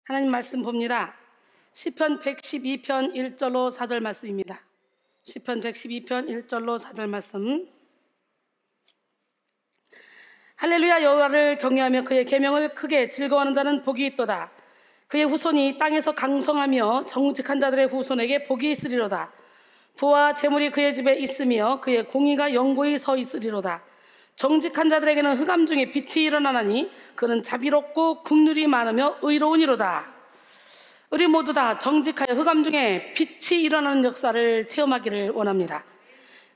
하나님 말씀 봅니다. 시편 112편 1절로 4절 말씀입니다. 시편 112편 1절로 4절 말씀. 할렐루야. 여호와를 경외하며 그의 계명을 크게 즐거워하는 자는 복이 있도다. 그의 후손이 땅에서 강성하며 정직한 자들의 후손에게 복이 있으리로다. 부와 재물이 그의 집에 있으며 그의 공의가 영구히 서 있으리로다. 정직한 자들에게는 흑암 중에 빛이 일어나나니 그는 자비롭고 긍휼이 많으며 의로우니로다. 우리 모두 다 정직하여 흑암 중에 빛이 일어나는 역사를 체험하기를 원합니다.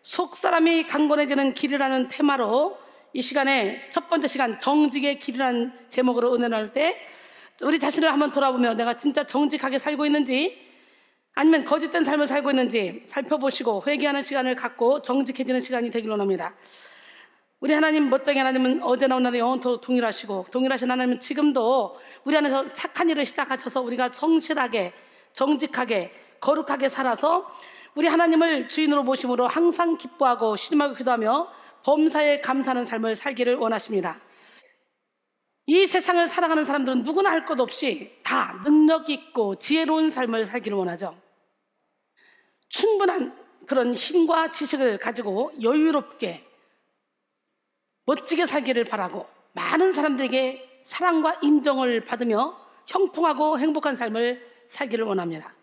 속사람이 강건해지는 길이라는 테마로 이 시간에 첫 번째 시간 정직의 길이라는 제목으로 은혜 나눌 때 우리 자신을 한번 돌아보며 내가 진짜 정직하게 살고 있는지 아니면 거짓된 삶을 살고 있는지 살펴보시고 회개하는 시간을 갖고 정직해지는 시간이 되기를 원합니다. 우리 하나님 멋쟁이 하나님은 어제나 오늘나 영원토록 동일하시고 동일하신 하나님은 지금도 우리 안에서 착한 일을 시작하셔서 우리가 성실하게 정직하게 거룩하게 살아서 우리 하나님을 주인으로 모심으로 항상 기뻐하고 신음하고 기도하며 범사에 감사하는 삶을 살기를 원하십니다. 이 세상을 살아가는 사람들은 누구나 할 것 없이 다 능력 있고 지혜로운 삶을 살기를 원하죠. 충분한 그런 힘과 지식을 가지고 여유롭게 멋지게 살기를 바라고 많은 사람들에게 사랑과 인정을 받으며 형통하고 행복한 삶을 살기를 원합니다.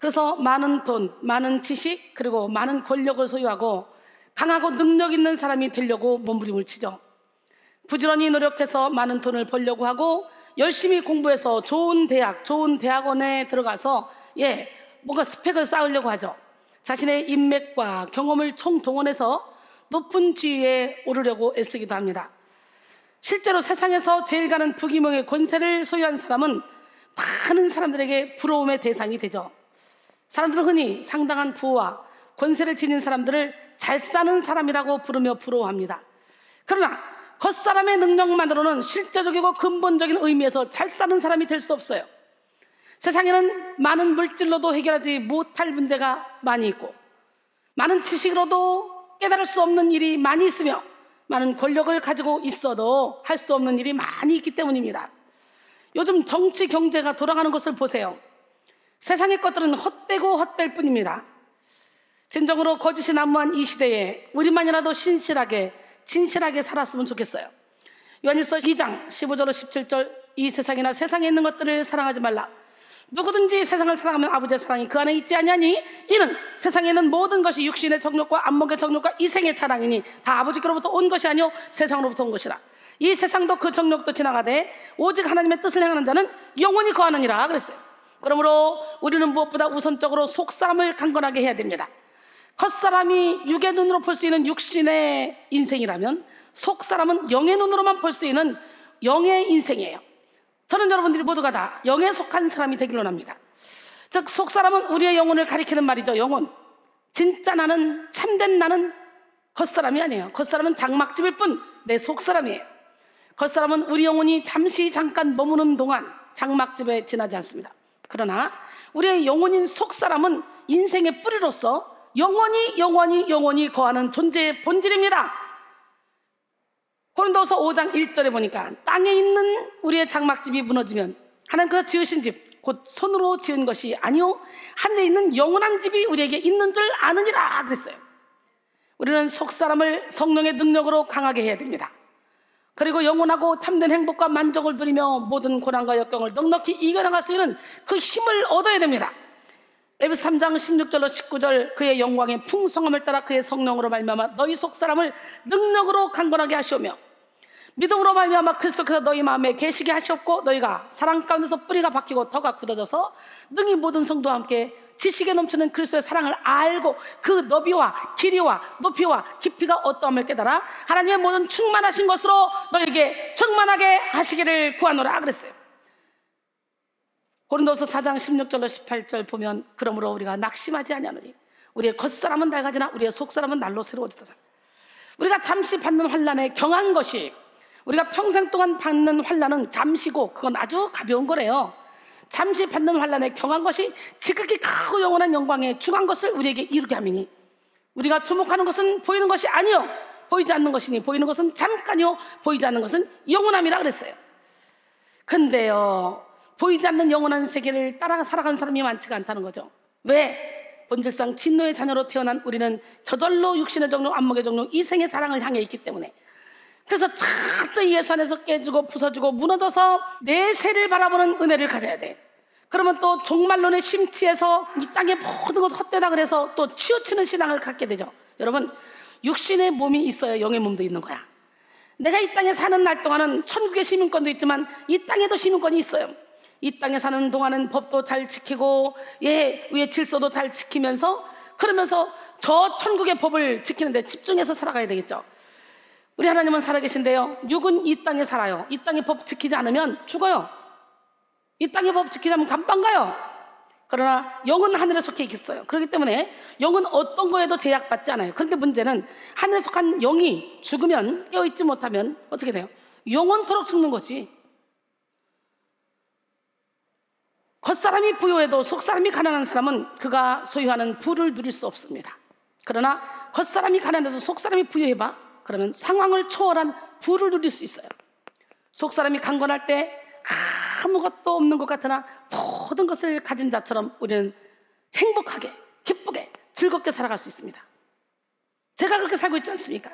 그래서 많은 돈, 많은 지식, 그리고 많은 권력을 소유하고 강하고 능력 있는 사람이 되려고 몸부림을 치죠. 부지런히 노력해서 많은 돈을 벌려고 하고 열심히 공부해서 좋은 대학, 좋은 대학원에 들어가서 뭔가 스펙을 쌓으려고 하죠. 자신의 인맥과 경험을 총동원해서 높은 지위에 오르려고 애쓰기도 합니다. 실제로 세상에서 제일 가는 부귀명예 권세를 소유한 사람은 많은 사람들에게 부러움의 대상이 되죠. 사람들은 흔히 상당한 부와 권세를 지닌 사람들을 잘 사는 사람이라고 부르며 부러워합니다. 그러나 겉사람의 능력만으로는 실제적이고 근본적인 의미에서 잘 사는 사람이 될 수 없어요. 세상에는 많은 물질로도 해결하지 못할 문제가 많이 있고 많은 지식으로도 깨달을 수 없는 일이 많이 있으며 많은 권력을 가지고 있어도 할 수 없는 일이 많이 있기 때문입니다. 요즘 정치 경제가 돌아가는 것을 보세요. 세상의 것들은 헛되고 헛될 뿐입니다. 진정으로 거짓이 난무한 이 시대에 우리만이라도 신실하게 진실하게 살았으면 좋겠어요. 요한일서 2장 15절로 17절 이 세상이나 세상에 있는 것들을 사랑하지 말라. 누구든지 세상을 사랑하면 아버지의 사랑이 그 안에 있지 아니하니 이는 세상에 있는 모든 것이 육신의 정욕과 안목의 정욕과 이생의 자랑이니 다 아버지께로부터 온 것이 아니요 세상으로부터 온 것이라. 이 세상도 그 정욕도 지나가되 오직 하나님의 뜻을 행하는 자는 영원히 거하느니라 그랬어요. 그러므로 우리는 무엇보다 우선적으로 속사람을 강건하게 해야 됩니다. 겉사람이 육의 눈으로 볼 수 있는 육신의 인생이라면 속사람은 영의 눈으로만 볼 수 있는 영의 인생이에요. 저는 여러분들이 모두가 다 영에 속한 사람이 되기를 원합니다. 즉 속사람은 우리의 영혼을 가리키는 말이죠. 영혼. 진짜 나는 참된 나는 겉사람이 아니에요. 겉사람은 장막집일 뿐 내 속사람이에요. 겉사람은 우리 영혼이 잠깐 머무는 동안 장막집에 지나지 않습니다. 그러나 우리의 영혼인 속사람은 인생의 뿌리로서 영원히 거하는 존재의 본질입니다. 고린도서 5장 1절에 보니까 땅에 있는 우리의 장막집이 무너지면 하나님께서 지으신 집 곧 손으로 지은 것이 아니요 하늘에 있는 영원한 집이 우리에게 있는 줄 아느니라 그랬어요. 우리는 속사람을 성령의 능력으로 강하게 해야 됩니다. 그리고 영원하고 참된 행복과 만족을 누리며 모든 고난과 역경을 넉넉히 이겨나갈 수 있는 그 힘을 얻어야 됩니다. 에베소 3장 16절로 19절 그의 영광의 풍성함을 따라 그의 성령으로 말미암아 너희 속사람을 능력으로 강건하게 하시오며 믿음으로 말미암아 그리스도께서 너희 마음에 계시게 하시옵고 너희가 사랑 가운데서 뿌리가 박히고 터가 굳어져서 능히 모든 성도와 함께 지식에 넘치는 그리스도의 사랑을 알고 그 너비와 길이와 높이와 깊이가 어떠함을 깨달아 하나님의 모든 충만하신 것으로 너희에게 충만하게 하시기를 구하노라 그랬어요. 고린도서 4장 16절로 18절 보면 그러므로 우리가 낙심하지 아니하노니 우리의 겉사람은 낡아지나 우리의 속사람은 날로 새로워지더라. 우리가 잠시 받는 환난에 경한 것이 우리가 평생 동안 받는 환난은 잠시고 그건 아주 가벼운 거래요. 잠시 받는 환난에 경한 것이 지극히 크고 영원한 영광에 중한 것을 우리에게 이루게 함이니 우리가 주목하는 것은 보이는 것이 아니요 보이지 않는 것이니 보이는 것은 잠깐이요 보이지 않는 것은 영원함이라 그랬어요. 근데요 보이지 않는 영원한 세계를 따라 살아가는 사람이 많지가 않다는 거죠. 왜? 본질상 진노의 자녀로 태어난 우리는 저절로 육신의 정욕, 안목의 정욕, 이생의 자랑을 향해 있기 때문에, 그래서 철저히 예수 안에서 깨지고 부서지고 무너져서 내 세를 바라보는 은혜를 가져야 돼. 그러면 또 종말론에 심취해서 이 땅의 모든 것 헛되다 그래서 또 치우치는 신앙을 갖게 되죠. 여러분, 육신의 몸이 있어야 영의 몸도 있는 거야. 내가 이 땅에 사는 날 동안은 천국의 시민권도 있지만 이 땅에도 시민권이 있어요. 이 땅에 사는 동안은 법도 잘 지키고 위의 질서도 잘 지키면서, 그러면서 저 천국의 법을 지키는데 집중해서 살아가야 되겠죠. 우리 하나님은 살아계신데요, 육은 이 땅에 살아요. 이 땅의 법 지키지 않으면 죽어요. 이 땅의 법 지키지 않으면 감방 가요. 그러나 영은 하늘에 속해 있어요. 그렇기 때문에 영은 어떤 거에도 제약받지 않아요. 그런데 문제는 하늘에 속한 영이 죽으면, 깨어있지 못하면 어떻게 돼요? 영원토록 죽는 거지. 겉사람이 부유해도 속사람이 가난한 사람은 그가 소유하는 부를 누릴 수 없습니다. 그러나 겉사람이 가난해도 속사람이 부유해봐, 그러면 상황을 초월한 부를 누릴 수 있어요. 속사람이 강건할 때 아무것도 없는 것 같으나 모든 것을 가진 자처럼 우리는 행복하게, 기쁘게, 즐겁게 살아갈 수 있습니다. 제가 그렇게 살고 있지 않습니까?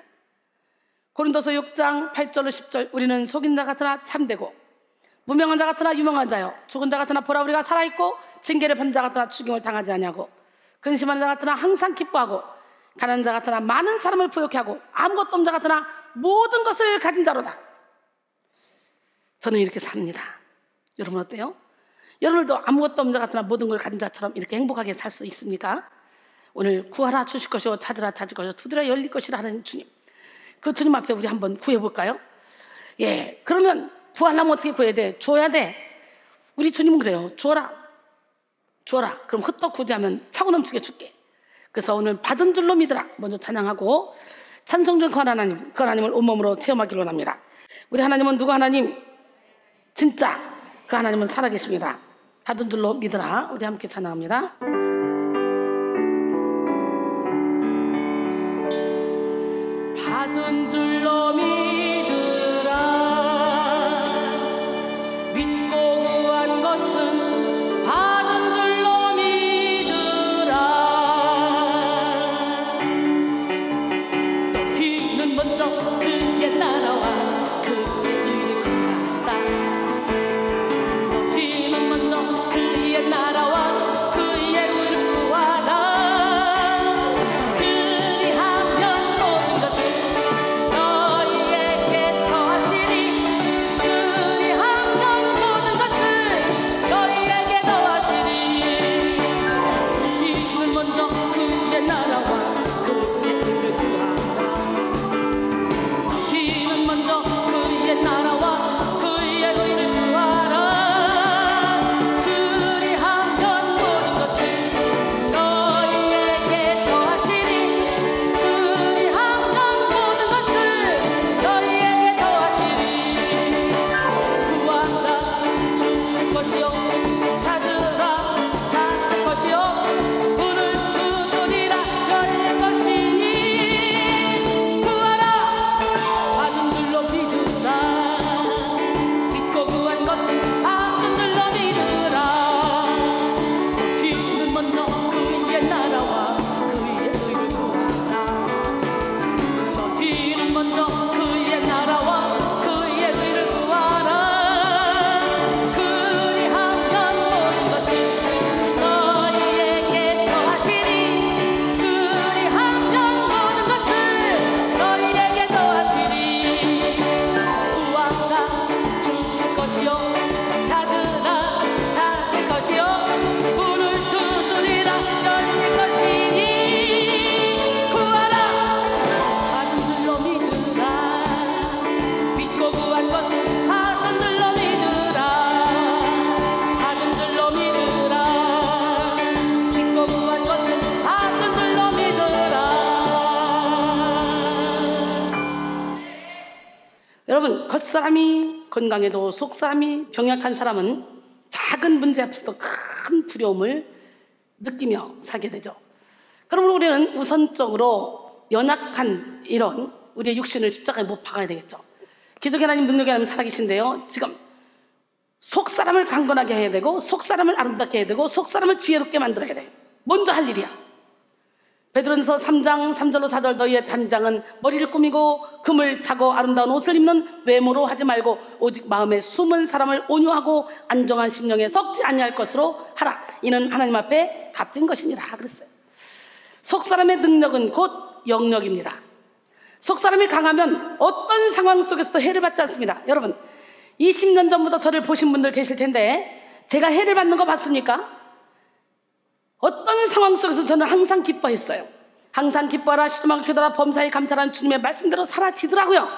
고린도서 6장 8절로 10절, 우리는 속인 자 같으나 참되고 무명한 자 같으나 유명한 자요, 죽은 자 같으나 보라 우리가 살아있고 징계를 받는 자 같으나 죽임을 당하지 아니하고 근심하는 자 같으나 항상 기뻐하고 가난한 자 같으나 많은 사람을 부욕해 하고 아무것도 없는 자 같으나 모든 것을 가진 자로다. 저는 이렇게 삽니다. 여러분 어때요? 여러분도 아무것도 없는 자 같으나 모든 걸 가진 자처럼 이렇게 행복하게 살 수 있습니까? 오늘 구하라 주실 것이요, 찾으라 찾을 것이요, 두드려 열릴 것이라 하는 주님, 그 주님 앞에 우리 한번 구해볼까요? 예, 그러면 구하려면 어떻게 구해야 돼? 줘야 돼. 우리 주님은 그래요. 주어라, 주어라. 그럼 흩떡 구제하면 차고 넘치게 줄게. 그래서 오늘 받은 줄로 믿으라 먼저 찬양하고 찬송전 그 하나님을 온몸으로 체험하기로 합니다. 우리 하나님은 누구 하나님? 진짜 그 하나님은 살아계십니다. 받은 줄로 믿으라. 우리 함께 찬양합니다. 받은 줄로 믿으라. 믿고 구한 것은 받은 줄로 믿으라. 너희는 먼저 그의 나라와 그의 의를 구하라. 너희는 먼저 그의 나라와 그의 의를 구하라. 그리하면 모든 것은 너희에게 더하시니. 그리하면 모든 것은 너희에게 더하시니. 너희는 먼저 그의 나라와 그의 의를 구하라. 너희는 먼저 그의 나라와 그의 의를 구하라. 그리하면 모든 것은 너희에게 더하시니. 그리하면 모든 것은 너희에게 더하시니. 구하라 주실 것이요, 찾으라 찾을 것이요, 문을 두드리라 열릴 것이니. 구하라 받은 줄로 믿으라. 믿고 구한 것은 받은 줄로 믿으라. 너희는 먼저 그의 나라와 그의 의를 구하라. 너희는 먼저 그의 나라와 그의 의를 구하라. 그리하면 모든 것은 너희에게 더하시니. 그리하면 모든 것은 너희에게 더하시니. 구하라 주실 것이요, 찾으라 찾을 것이요, 문을 두드리라 열릴 것이니. 구하라 받은 줄로 믿으라. 믿고 구한 것은 받은 줄로 믿으라. 받은 줄로 믿으라. 믿고 구한 것은 받은 줄로 믿으라. 여러분, 겉사람이 건강해도 속사람이 병약한 사람은 작은 문제 앞에서도 큰 두려움을 느끼며 살게 되죠. 그러므로 우리는 우선적으로 연약한 이런 우리의 육신을 십자가에 못 박아야 되겠죠. 기적의 하나님, 능력의 하나님 살아계신데요, 지금 속 사람을 강건하게 해야 되고, 속 사람을 아름답게 해야 되고, 속 사람을 지혜롭게 만들어야 돼. 먼저 할 일이야. 베드로전서 3장 3절로 4절, 너희의 단장은 머리를 꾸미고 금을 차고 아름다운 옷을 입는 외모로 하지 말고 오직 마음에 숨은 사람을 온유하고 안정한 심령에 썩지 아니할 것으로 하라. 이는 하나님 앞에 값진 것이니라 그랬어요. 속 사람의 능력은 곧 영력입니다. 속 사람이 강하면 어떤 상황 속에서도 해를 받지 않습니다. 여러분, 20년 전부터 저를 보신 분들 계실 텐데 제가 해를 받는 거 봤습니까? 어떤 상황 속에서 저는 항상 기뻐했어요. 항상 기뻐하라, 시주마고 기도하라, 범사에 감사라는 주님의 말씀대로 살아지더라고요.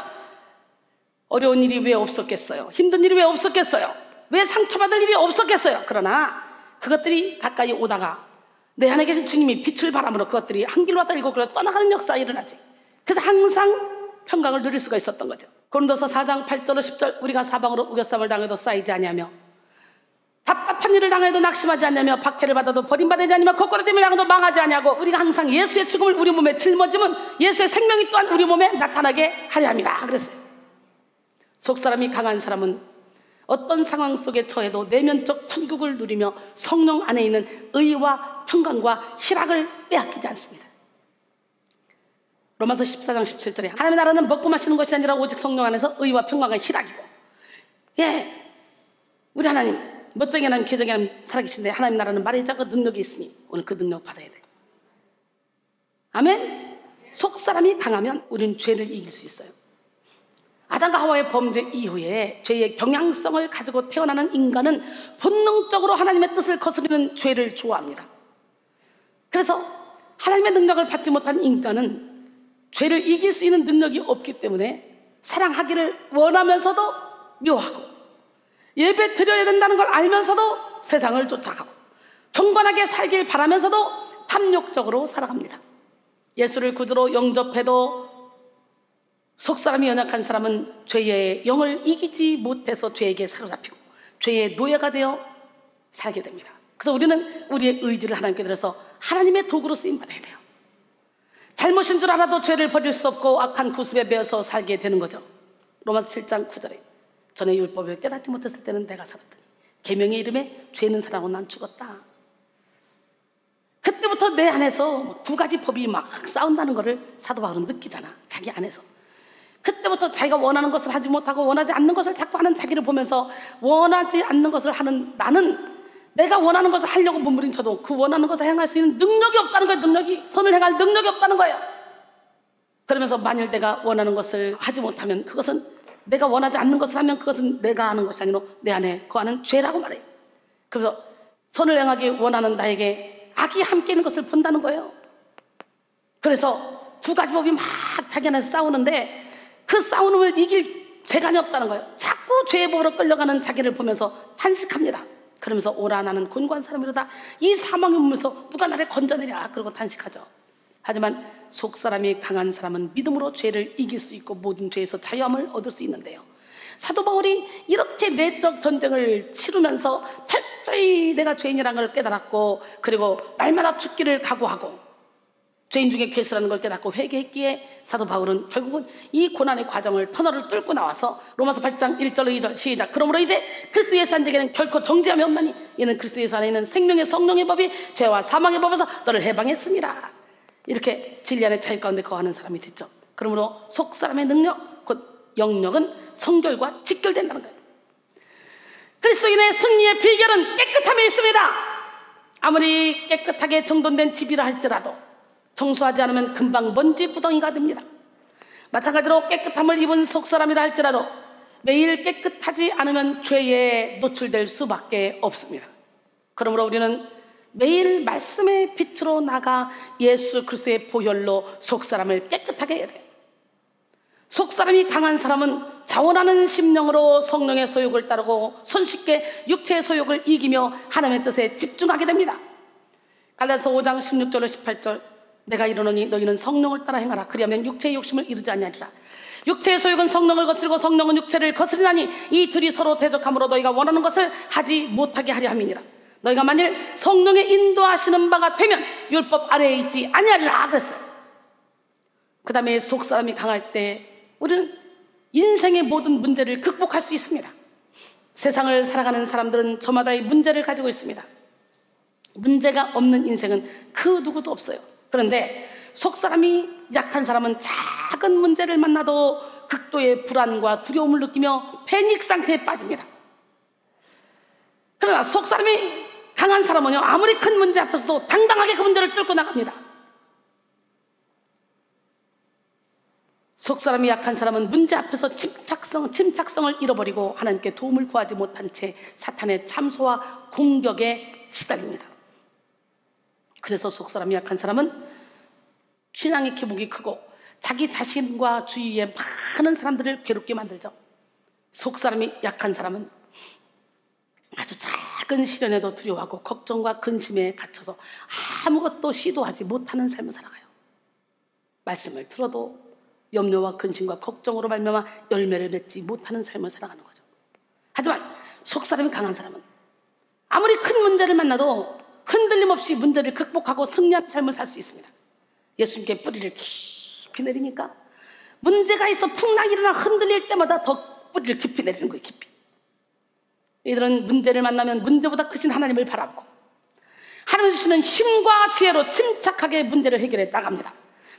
어려운 일이 왜 없었겠어요? 힘든 일이 왜 없었겠어요? 왜 상처받을 일이 없었겠어요? 그러나 그것들이 가까이 오다가 내 안에 계신 주님이 빛을 바람으로 그것들이 한 길로 왔다 일곱 길로 떠나가는 역사가 일어나지. 그래서 항상 평강을 누릴 수가 있었던 거죠. 고린도서 4장 8절로 10절, 우리가 사방으로 우겨쌈을 당해도 쌓이지 아니하며 답답한 일을 당해도 낙심하지 않냐며 박해를 받아도 버림받지 않으며 거꾸로됨을 당해도 망하지 않냐고, 우리가 항상 예수의 죽음을 우리 몸에 짊어지면 예수의 생명이 또한 우리 몸에 나타나게 하려 함이라 그랬어요. 속사람이 강한 사람은 어떤 상황 속에 처해도 내면적 천국을 누리며 성령 안에 있는 의와 평강과 희락을 빼앗기지 않습니다. 로마서 14장 17절에 하나님의 나라는 먹고 마시는 것이 아니라 오직 성령 안에서 의와 평강과 희락이고, 우리 하나님 멋쟁이 하나님, 계정이 하나님 살아계신데 하나님 나라는 말이 작고 능력이 있으니 오늘 그 능력 받아야 돼. 아멘. 속사람이 강하면 우리는 죄를 이길 수 있어요. 아담과 하와의 범죄 이후에 죄의 경향성을 가지고 태어나는 인간은 본능적으로 하나님의 뜻을 거스르는 죄를 좋아합니다. 그래서 하나님의 능력을 받지 못한 인간은 죄를 이길 수 있는 능력이 없기 때문에 사랑하기를 원하면서도 묘하고, 예배 드려야 된다는 걸 알면서도 세상을 쫓아가고, 경건하게 살길 바라면서도 탐욕적으로 살아갑니다. 예수를 구주로 영접해도 속사람이 연약한 사람은 죄의 영을 이기지 못해서 죄에게 사로잡히고 죄의 노예가 되어 살게 됩니다. 그래서 우리는 우리의 의지를 하나님께 드려서 하나님의 도구로 쓰임받아야 돼요. 잘못인 줄 알아도 죄를 버릴 수 없고 악한 구습에 매여서 살게 되는 거죠. 로마서 7장 9절에 전에 율법을 깨닫지 못했을 때는 내가 살았더니 계명의 이름에 죄는 살아고 난 죽었다. 그때부터 내 안에서 두 가지 법이 막 싸운다는 것을 사도 바울은 느끼잖아. 자기 안에서. 그때부터 자기가 원하는 것을 하지 못하고 원하지 않는 것을 자꾸 하는 자기를 보면서 원하지 않는 것을 하는 나는 내가 원하는 것을 하려고 몸부림쳐도 그 원하는 것을 행할 수 있는 능력이 없다는 거예요. 능력이, 선을 행할 능력이 없다는 거예요. 그러면서 만일 내가 원하는 것을 하지 못하면, 그것은 내가 원하지 않는 것을 하면 그것은 내가 하는 것이 아니라 내 안에 거하는 죄라고 말해요. 그래서 선을 행하기 원하는 나에게 악이 함께 있는 것을 본다는 거예요. 그래서 두 가지 법이 막 자기 안에서 싸우는데 그 싸움을 이길 재간이 없다는 거예요. 자꾸 죄의 법으로 끌려가는 자기를 보면서 탄식합니다. 그러면서 오라 나는 곤고한 사람이로다, 이 사망의 몸에서 누가 나를 건져내랴, 그러고 탄식하죠. 하지만 속사람이 강한 사람은 믿음으로 죄를 이길 수 있고 모든 죄에서 자유함을 얻을 수 있는데요, 사도 바울이 이렇게 내적 전쟁을 치르면서 철저히 내가 죄인이라는 걸 깨달았고, 그리고 날마다 죽기를 각오하고 죄인 중에 괴수라는 걸 깨닫고 회개했기에 사도 바울은 결국은 이 고난의 과정을 터널을 뚫고 나와서 로마서 8장 1절로 2절 시작. 그러므로 이제 그리스도 예수 한 자에게는 결코 정죄함이 없나니 이는 그리스도 예수 안에 있는 생명의 성령의 법이 죄와 사망의 법에서 너를 해방했습니다. 이렇게 진리 안에 자유 가운데 거하는 사람이 됐죠. 그러므로 속 사람의 능력, 곧 영력은 성결과 직결된다는 거예요. 그리스도인의 승리의 비결은 깨끗함에 있습니다. 아무리 깨끗하게 정돈된 집이라 할지라도 청소하지 않으면 금방 먼지 구덩이가 됩니다. 마찬가지로 깨끗함을 입은 속사람이라 할지라도 매일 깨끗하지 않으면 죄에 노출될 수밖에 없습니다. 그러므로 우리는 매일 말씀의 빛으로 나가 예수 그리스도의 보혈로 속사람을 깨끗하게 해야 돼요. 속사람이 강한 사람은 자원하는 심령으로 성령의 소욕을 따르고 손쉽게 육체의 소욕을 이기며 하나님의 뜻에 집중하게 됩니다. 갈라디아서 5장 16절로 18절, 내가 이르노니 너희는 성령을 따라 행하라. 그리하면 육체의 욕심을 이루지 아니하리라. 육체의 소욕은 성령을 거스르고 성령은 육체를 거스리나니 이 둘이 서로 대적함으로 너희가 원하는 것을 하지 못하게 하려 함이니라. 너희가 만일 성령의 인도하시는 바가 되면 율법 아래에 있지 아니하리라 그랬어요. 그 다음에 속사람이 강할 때 우리는 인생의 모든 문제를 극복할 수 있습니다. 세상을 살아가는 사람들은 저마다의 문제를 가지고 있습니다. 문제가 없는 인생은 그 누구도 없어요. 그런데 속사람이 약한 사람은 작은 문제를 만나도 극도의 불안과 두려움을 느끼며 패닉 상태에 빠집니다. 그러나 속사람이 강한 사람은요, 아무리 큰 문제 앞에서도 당당하게 그 문제를 뚫고 나갑니다. 속사람이 약한 사람은 문제 앞에서 침착성을 잃어버리고 하나님께 도움을 구하지 못한 채 사탄의 참소와 공격에 시달립니다. 그래서 속사람이 약한 사람은 신앙의 기복이 크고 자기 자신과 주위의 많은 사람들을 괴롭게 만들죠. 속사람이 약한 사람은 아주 작은 시련에도 두려워하고 걱정과 근심에 갇혀서 아무것도 시도하지 못하는 삶을 살아가요. 말씀을 들어도 염려와 근심과 걱정으로 말미암아 열매를 맺지 못하는 삶을 살아가는 거죠. 하지만 속사람이 강한 사람은 아무리 큰 문제를 만나도 흔들림 없이 문제를 극복하고 승리한 삶을 살 수 있습니다. 예수님께 뿌리를 깊이 내리니까 문제가 있어 풍랑이 일어나 흔들릴 때마다 더 뿌리를 깊이 내리는 거예요. 깊이. 이들은 문제를 만나면 문제보다 크신 하나님을 바라보고 하나님 주시는 힘과 지혜로 침착하게 문제를 해결해 나갑니다.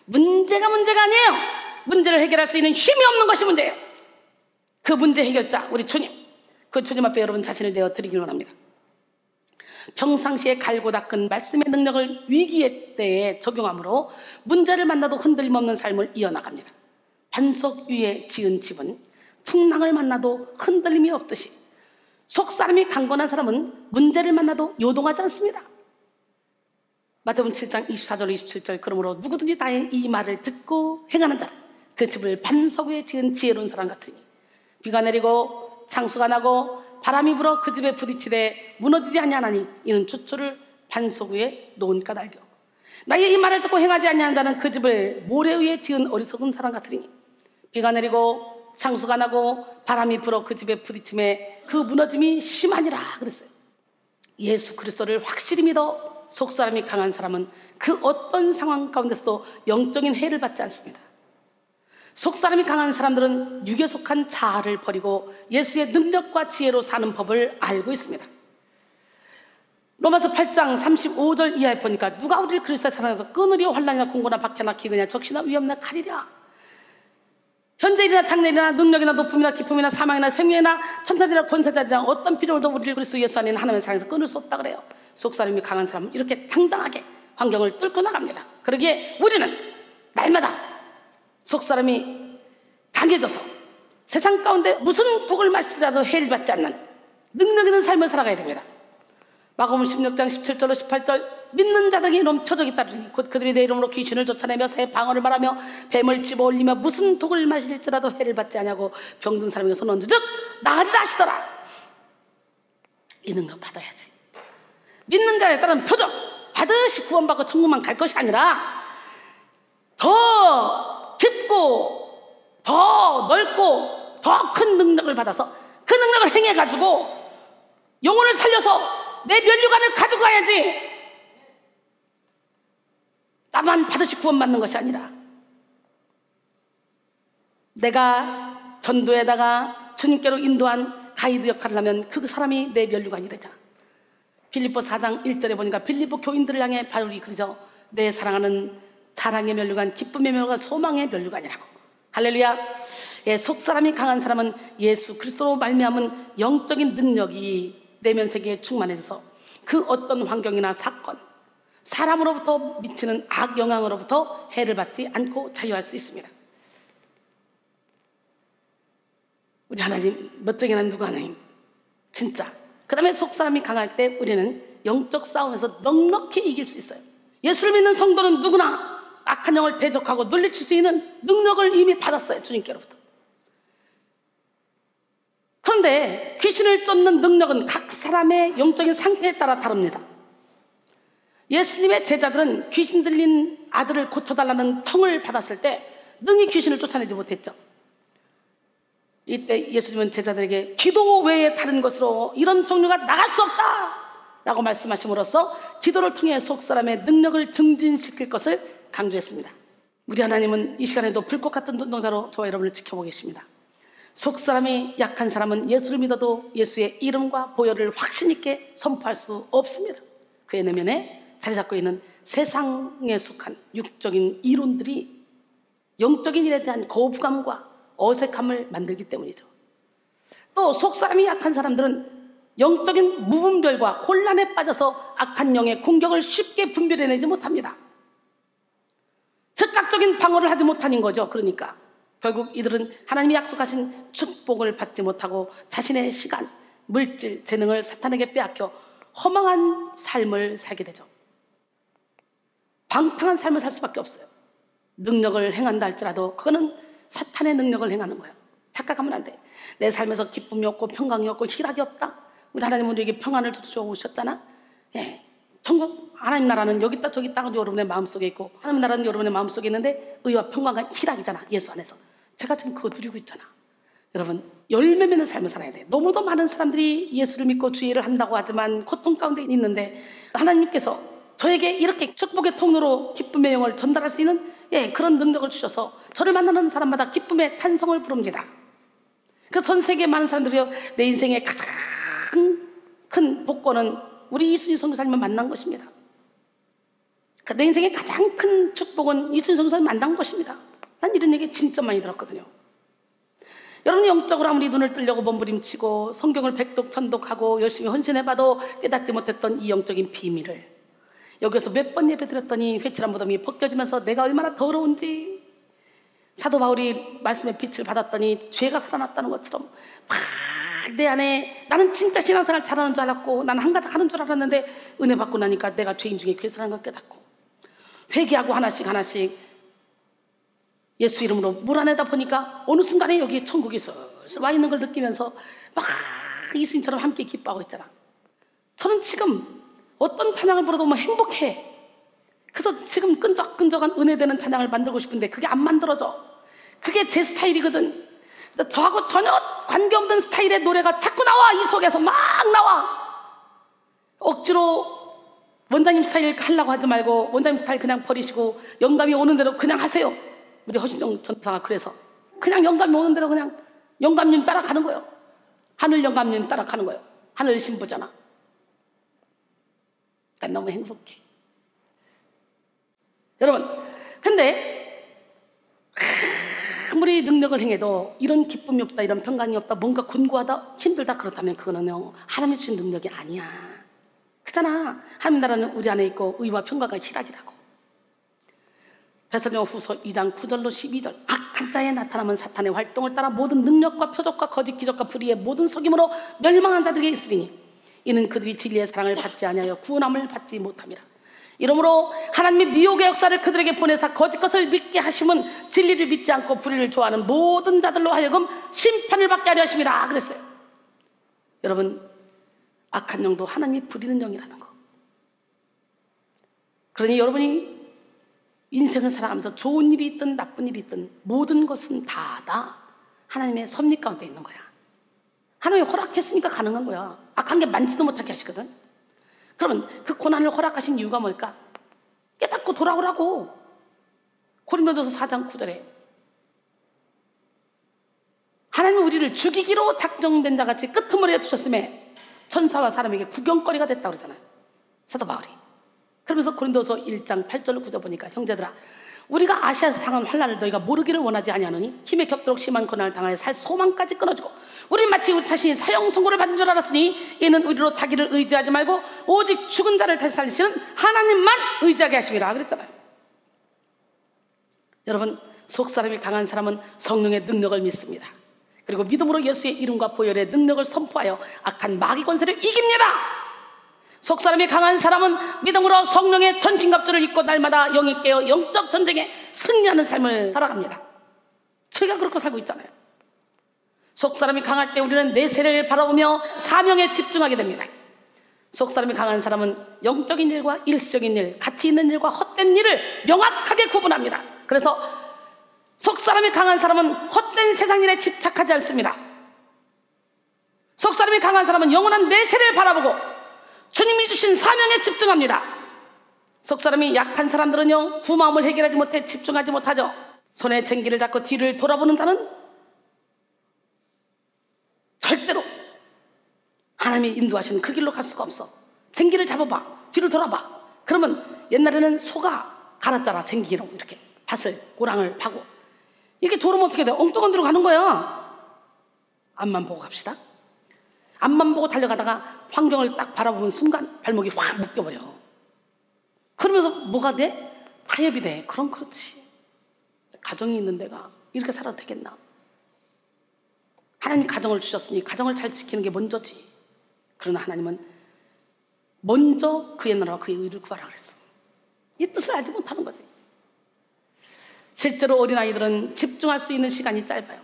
문제가 아니에요. 문제를 해결할 수 있는 힘이 없는 것이 문제예요. 그 문제 해결자 우리 주님, 그 주님 앞에 여러분 자신을 내어 드리길 원합니다. 평상시에 갈고 닦은 말씀의 능력을 위기의 때에 적용함으로 문제를 만나도 흔들림 없는 삶을 이어나갑니다. 반석 위에 지은 집은 풍랑을 만나도 흔들림이 없듯이 속사람이 강건한 사람은 문제를 만나도 요동하지 않습니다. 마태복음 7장 24절 27절 그러므로 누구든지 나의 이 말을 듣고 행하는 자는 그 집을 반석 위에 지은 지혜로운 사람 같으니 비가 내리고 창수가 나고 바람이 불어 그 집에 부딪히되 무너지지 아니하나니 이는 주초를 반석 위에 놓은 까닭이요 나의 이 말을 듣고 행하지 아니하는 자는 그 집을 모래 위에 지은 어리석은 사람 같으니 비가 내리고 창수가 나고 바람이 불어 그 집에 부딪힘에 그 무너짐이 심하니라 그랬어요. 예수 그리스도를 확실히 믿어 속사람이 강한 사람은 그 어떤 상황 가운데서도 영적인 해를 받지 않습니다. 속사람이 강한 사람들은 육에 속한 자아를 버리고 예수의 능력과 지혜로 사는 법을 알고 있습니다. 로마서 8장 35절 이하에 보니까 누가 우리를 그리스도의 사랑에서 끊으려 환난이나 공고나 박해나 기근이나 적시나 위험이나 칼이랴 현재일이나 장래일이나 능력이나 높음이나 기쁨이나 사망이나 생명이나 천사들이나 권세자들이나 어떤 필요도 우리를 그리스도 예수 안에 하나님의 사랑에서 끊을 수 없다 그래요. 속사람이 강한 사람은 이렇게 당당하게 환경을 뚫고 나갑니다. 그러기에 우리는 날마다 속사람이 강해져서 세상 가운데 무슨 독을 마시더라도 해를 받지 않는 능력 있는 삶을 살아가야 됩니다. 마가복음 16장 17절로 18절 믿는 자들이 이런 표적이 따르니 곧 그들이 내 이름으로 귀신을 쫓아내며 새 방언을 말하며 뱀을 집어올리며 무슨 독을 마실지라도 해를 받지 아니하고 병든 사람에게 손 얹으즉 나으리라 하시더라. 이 능력 받아야지. 믿는 자에 따른 표적 받으시 구원받고 천국만 갈 것이 아니라 더 깊고 더 넓고 더 큰 능력을 받아서 그 능력을 행해가지고 영혼을 살려서 내 면류관을 가지고 가야지. 나만 받으시 구원받는 것이 아니라 내가 전도에다가 주님께로 인도한 가이드 역할을 하면 그 사람이 내 면류관이 되잖아. 빌립보 4장 1절에 보니까 빌립보 교인들을 향해 바울이 그러죠. 내 사랑하는 자랑의 면류관, 기쁨의 면류관, 소망의 면류관이라고. 할렐루야. 예, 속사람이 강한 사람은 예수 그리스도로 말미암은 영적인 능력이 내면 세계에 충만해서 그 어떤 환경이나 사건, 사람으로부터 미치는 악 영향으로부터 해를 받지 않고 자유할 수 있습니다. 우리 하나님, 멋쟁이는 누구 하나님? 진짜. 그 다음에 속사람이 강할 때 우리는 영적 싸움에서 넉넉히 이길 수 있어요. 예수를 믿는 성도는 누구나 악한 영을 대적하고 물리칠 수 있는 능력을 이미 받았어요. 주님께로부터. 그런데 귀신을 쫓는 능력은 각 사람의 영적인 상태에 따라 다릅니다. 예수님의 제자들은 귀신 들린 아들을 고쳐달라는 청을 받았을 때 능히 귀신을 쫓아내지 못했죠. 이때 예수님은 제자들에게 기도 외에 다른 것으로 이런 종류가 나갈 수 없다 라고 말씀하심으로써 기도를 통해 속사람의 능력을 증진시킬 것을 강조했습니다. 우리 하나님은 이 시간에도 불꽃 같은 눈동자로 저와 여러분을 지켜보고 계십니다. 속사람이 약한 사람은 예수를 믿어도 예수의 이름과 보혈을 확신 있게 선포할 수 없습니다. 그의 내면에 자리 잡고 있는 세상에 속한 육적인 이론들이 영적인 일에 대한 거부감과 어색함을 만들기 때문이죠. 또 속사람이 약한 사람들은 영적인 무분별과 혼란에 빠져서 악한 영의 공격을 쉽게 분별해내지 못합니다. 즉각적인 방어를 하지 못하는 거죠. 그러니까 결국 이들은 하나님이 약속하신 축복을 받지 못하고 자신의 시간, 물질, 재능을 사탄에게 빼앗겨 허망한 삶을 살게 되죠. 방탕한 삶을 살 수밖에 없어요. 능력을 행한다 할지라도 그거는 사탄의 능력을 행하는 거예요. 착각하면 안 돼. 내 삶에서 기쁨이 없고 평강이 없고 희락이 없다. 우리 하나님은 우리에게 평안을 주셔오셨잖아. 예, 천국 하나님 나라는 여기 있다 저기 있다 여러분의 마음속에 있고, 하나님 나라는 여러분의 마음속에 있는데 의와 평강과 희락이잖아. 예수 안에서. 제가 지금 그거 누리고 있잖아. 여러분, 열매 맺는 삶을 살아야 돼. 너무도 많은 사람들이 예수를 믿고 주의를 한다고 하지만 고통 가운데 있는데, 하나님께서 저에게 이렇게 축복의 통로로 기쁨의 영을 전달할 수 있는 그런 능력을 주셔서 저를 만나는 사람마다 기쁨의 탄성을 부릅니다. 그래서 전 세계 많은 사람들이 내 인생의 가장 큰 복권은 우리 이순희 선교사님을 만난 것입니다. 내 인생의 가장 큰 축복은 이순희 선교사님을 만난 것입니다. 난 이런 얘기 진짜 많이 들었거든요. 여러분, 영적으로 아무리 눈을 뜨려고 몸부림치고 성경을 백독 천독하고 열심히 헌신해봐도 깨닫지 못했던 이 영적인 비밀을 여기서 몇 번 예배 드렸더니 회칠한 무덤이 벗겨지면서 내가 얼마나 더러운지, 사도 바울이 말씀의 빛을 받았더니 죄가 살아났다는 것처럼 막 내 안에, 나는 진짜 신앙생활 잘하는 줄 알았고 나는 한가닥 하는 줄 알았는데 은혜 받고 나니까 내가 죄인 중에 괴수라는 걸 깨닫고 회개하고 하나씩 예수 이름으로 몰아내다 보니까 어느 순간에 여기 천국이 슬슬 와 있는 걸 느끼면서 막 이수님처럼 함께 기뻐하고 있잖아. 저는 지금 어떤 찬양을 부르도 뭐 행복해. 그래서 지금 끈적끈적한 은혜되는 찬양을 만들고 싶은데 그게 안 만들어져. 그게 제 스타일이거든. 저하고 전혀 관계없는 스타일의 노래가 자꾸 나와. 이 속에서 막 나와. 억지로 원장님 스타일 하려고 하지 말고 원장님 스타일 그냥 버리시고 영감이 오는 대로 그냥 하세요. 우리 허신정 전사가 그래서 그냥 영감이 오는 대로 그냥 영감님 따라가는 거예요. 하늘 영감님 따라가는 거예요. 하늘 신부잖아. 난 너무 행복해. 여러분, 근데 아무리 능력을 행해도 이런 기쁨이 없다, 이런 평강이 없다, 뭔가 곤고하다, 힘들다, 그렇다면 그거는요 하나님이 주신 능력이 아니야. 그잖아. 하나님 나라는 우리 안에 있고 의와 평강과 희락이라고. 데살로니가후서 2장 9절로 12절. 악한 자에 나타나면 사탄의 활동을 따라 모든 능력과 표적과 거짓 기적과 불의의 모든 속임으로 멸망한 자들에게 있으리니 이는 그들이 진리의 사랑을 받지 아니하여 구원함을 받지 못함이라. 이러므로 하나님의 미혹의 역사를 그들에게 보내사 거짓 것을 믿게 하심은 진리를 믿지 않고 불의를 좋아하는 모든 자들로 하여금 심판을 받게 하려 하심이라 그랬어요. 여러분, 악한 영도 하나님이 부리는 영이라는 거. 그러니 여러분이 인생을 살아가면서 좋은 일이 있든 나쁜 일이 있든 모든 것은 다 하나님의 섭리 가운데 있는 거야. 하나님이 허락했으니까 가능한 거야. 악한 게 많지도 못하게 하시거든. 그러면 그 고난을 허락하신 이유가 뭘까? 깨닫고 돌아오라고. 고린도전서 4장 9절에 하나님은 우리를 죽이기로 작정된 자같이 끄트머리에 두셨음에 천사와 사람에게 구경거리가 됐다고 그러잖아요, 사도 바울이. 그러면서 고린도서 1장 8절로 9절 보니까 형제들아, 우리가 아시아에서 당한 환난을 너희가 모르기를 원하지 아니하노니 힘에 겹도록 심한 고난을 당하여 살 소망까지 끊어주고 우리 마치 우리 자신이 사형 선고를 받은 줄 알았으니 이는 우리로 자기를 의지하지 말고 오직 죽은 자를 다시 살리시는 하나님만 의지하게 하심이라 그랬잖아요. 여러분, 속사람이 강한 사람은 성령의 능력을 믿습니다. 그리고 믿음으로 예수의 이름과 보혈의 능력을 선포하여 악한 마귀 권세를 이깁니다. 속사람이 강한 사람은 믿음으로 성령의 전신갑주를 입고 날마다 영이 깨어 영적 전쟁에 승리하는 삶을 살아갑니다. 저희가 그렇게 살고 있잖아요. 속사람이 강할 때 우리는 내세를 바라보며 사명에 집중하게 됩니다. 속사람이 강한 사람은 영적인 일과 일시적인 일, 가치 있는 일과 헛된 일을 명확하게 구분합니다. 그래서 속사람이 강한 사람은 헛된 세상 일에 집착하지 않습니다. 속사람이 강한 사람은 영원한 내세를 바라보고 주님이 주신 사명에 집중합니다. 속사람이 약한 사람들은요, 두 마음을 해결하지 못해 집중하지 못하죠. 손에 쟁기를 잡고 뒤를 돌아보는 자는 하나님이 인도하시는 그 길로 갈 수가 없어. 쟁기를 잡아봐. 뒤로 돌아봐. 그러면 옛날에는 소가 갈았잖아. 쟁기로 이렇게 밭을 고랑을 파고 이렇게 돌으면 어떻게 돼? 엉뚱한 데로 가는 거야. 앞만 보고 갑시다. 앞만 보고 달려가다가 환경을 딱 바라보는 순간 발목이 확 묶여버려. 그러면서 뭐가 돼? 타협이 돼. 그럼 그렇지. 가정이 있는 데가 이렇게 살아도 되겠나? 하나님 가정을 주셨으니 가정을 잘 지키는 게 먼저지. 그러나 하나님은 먼저 그의 나라와 그의 의를 구하라 그랬어. 이 뜻을 알지 못하는 거지. 실제로 어린아이들은 집중할 수 있는 시간이 짧아요.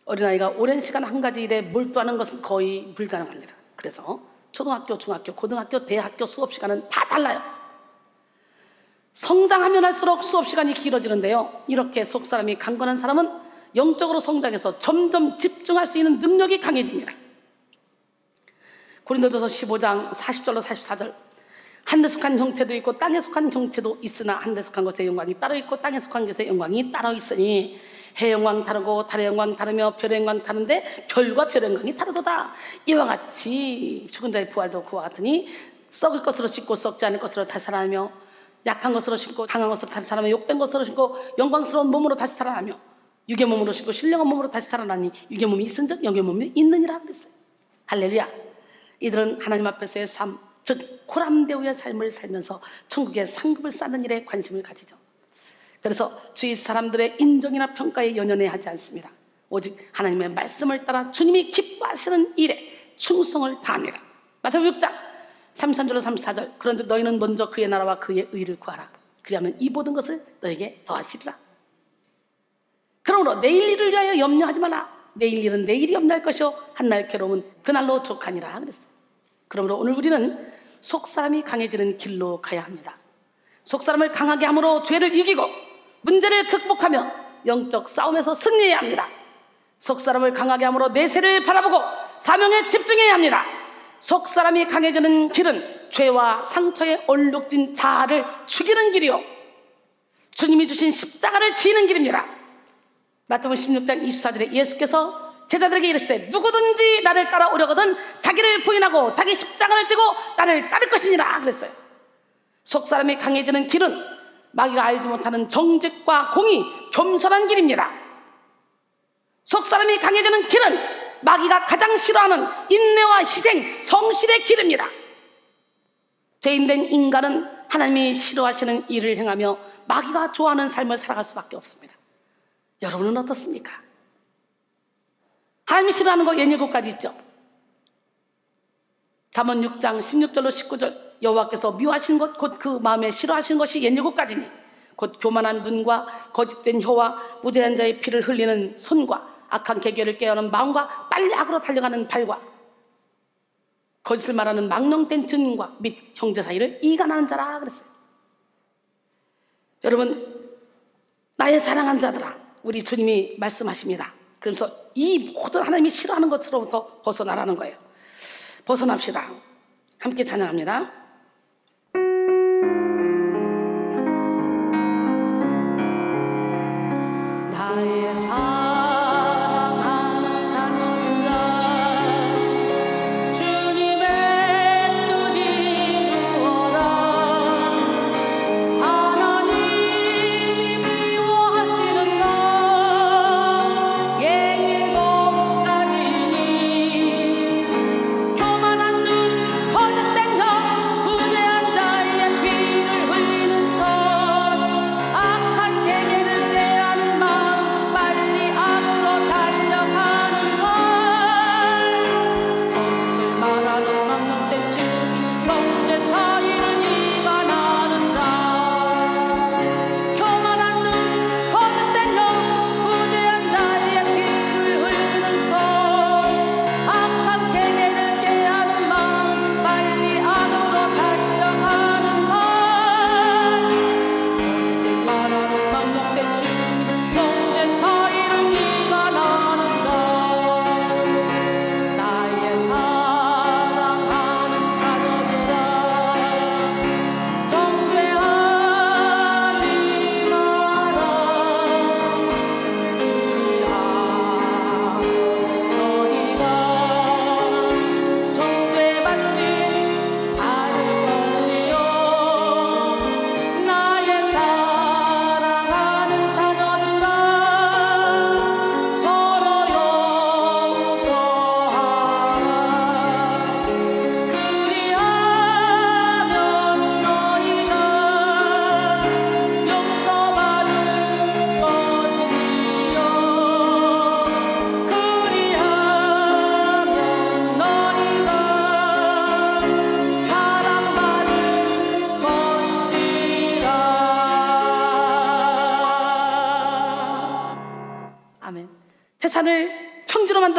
어린아이가 오랜 시간 한 가지 일에 몰두하는 것은 거의 불가능합니다. 그래서 초등학교, 중학교, 고등학교, 대학교 수업 시간은 다 달라요. 성장하면 할수록 수업 시간이 길어지는데요, 이렇게 속사람이 강건한 사람은 영적으로 성장해서 점점 집중할 수 있는 능력이 강해집니다. 고린도전서 15장 40절로 44절, 한데 속한 형체도 있고 땅에 속한 형체도 있으나 한데 속한 것의 영광이 따로 있고 땅에 속한 것의 영광이 따로 있으니 해 영광 다르고 달의 영광 다르며 별의 영광 다른데 별과 별의 영광이 다르도다. 이와 같이 죽은 자의 부활도 그와 같으니 썩을 것으로 씻고 썩지 않을 것으로 다시 살아나며 약한 것으로 신고 강한 것으로 다시 살아나며 욕된 것으로 신고 영광스러운 몸으로 다시 살아나며 육의 몸으로 신고 신령한 몸으로 다시 살아나니 육의 몸이 있은즉 영의 몸이 있느니라 그랬어요. 할렐루야. 이들은 하나님 앞에서의 삶, 즉 코람데오의 삶을 살면서 천국의 상급을 쌓는 일에 관심을 가지죠. 그래서 주위 사람들의 인정이나 평가에 연연해 하지 않습니다. 오직 하나님의 말씀을 따라 주님이 기뻐하시는 일에 충성을 다합니다. 마태복음 6장 33절로 34절, 그런즉 너희는 먼저 그의 나라와 그의 의를 구하라. 그리하면 이 모든 것을 너에게 더하시리라. 그러므로 내일 일을 위하여 염려하지 말라. 내일 일은 내일이 염려할 것이요 한날 괴로움은 그날로 족하니라 그랬어요. 그러므로 오늘 우리는 속사람이 강해지는 길로 가야 합니다. 속사람을 강하게 함으로 죄를 이기고 문제를 극복하며 영적 싸움에서 승리해야 합니다. 속사람을 강하게 함으로 내세를 바라보고 사명에 집중해야 합니다. 속사람이 강해지는 길은 죄와 상처에 얼룩진 자아를 죽이는 길이요 주님이 주신 십자가를 지는 길입니다. 마태복음 16장 24절에 예수께서 제자들에게 이르시되 누구든지 나를 따라오려거든 자기를 부인하고 자기 십자가를 지고 나를 따를 것이니라 그랬어요. 속사람이 강해지는 길은 마귀가 알지 못하는 정직과 공의, 겸손한 길입니다. 속사람이 강해지는 길은 마귀가 가장 싫어하는 인내와 희생, 성실의 길입니다. 죄인된 인간은 하나님이 싫어하시는 일을 행하며 마귀가 좋아하는 삶을 살아갈 수밖에 없습니다. 여러분은 어떻습니까? 하나님이 싫어하는 거 옛 7가지 있죠. 잠언 6장 16절로 19절, 여호와께서 미워하시는 것 곧 그 마음에 싫어하시는 것이 옛 7가지니 곧 교만한 눈과 거짓된 혀와 무죄한 자의 피를 흘리는 손과 악한 계교를 깨어는 마음과 빨리 악으로 달려가는 발과 거짓을 말하는 망령된 증인과 및 형제 사이를 이간하는 자라 그랬어요. 여러분, 나의 사랑한 자들아, 우리 주님이 말씀하십니다. 그래서 이 모든 하나님이 싫어하는 것으로부터 벗어나라는 거예요. 벗어납시다. 함께 찬양합니다. 나의 사랑하는 자녀들아, 주님의 뜻 이루어라. 하나님이 미워하시는 것 예일곱가지니 교만한 눈, 거짓된 혀,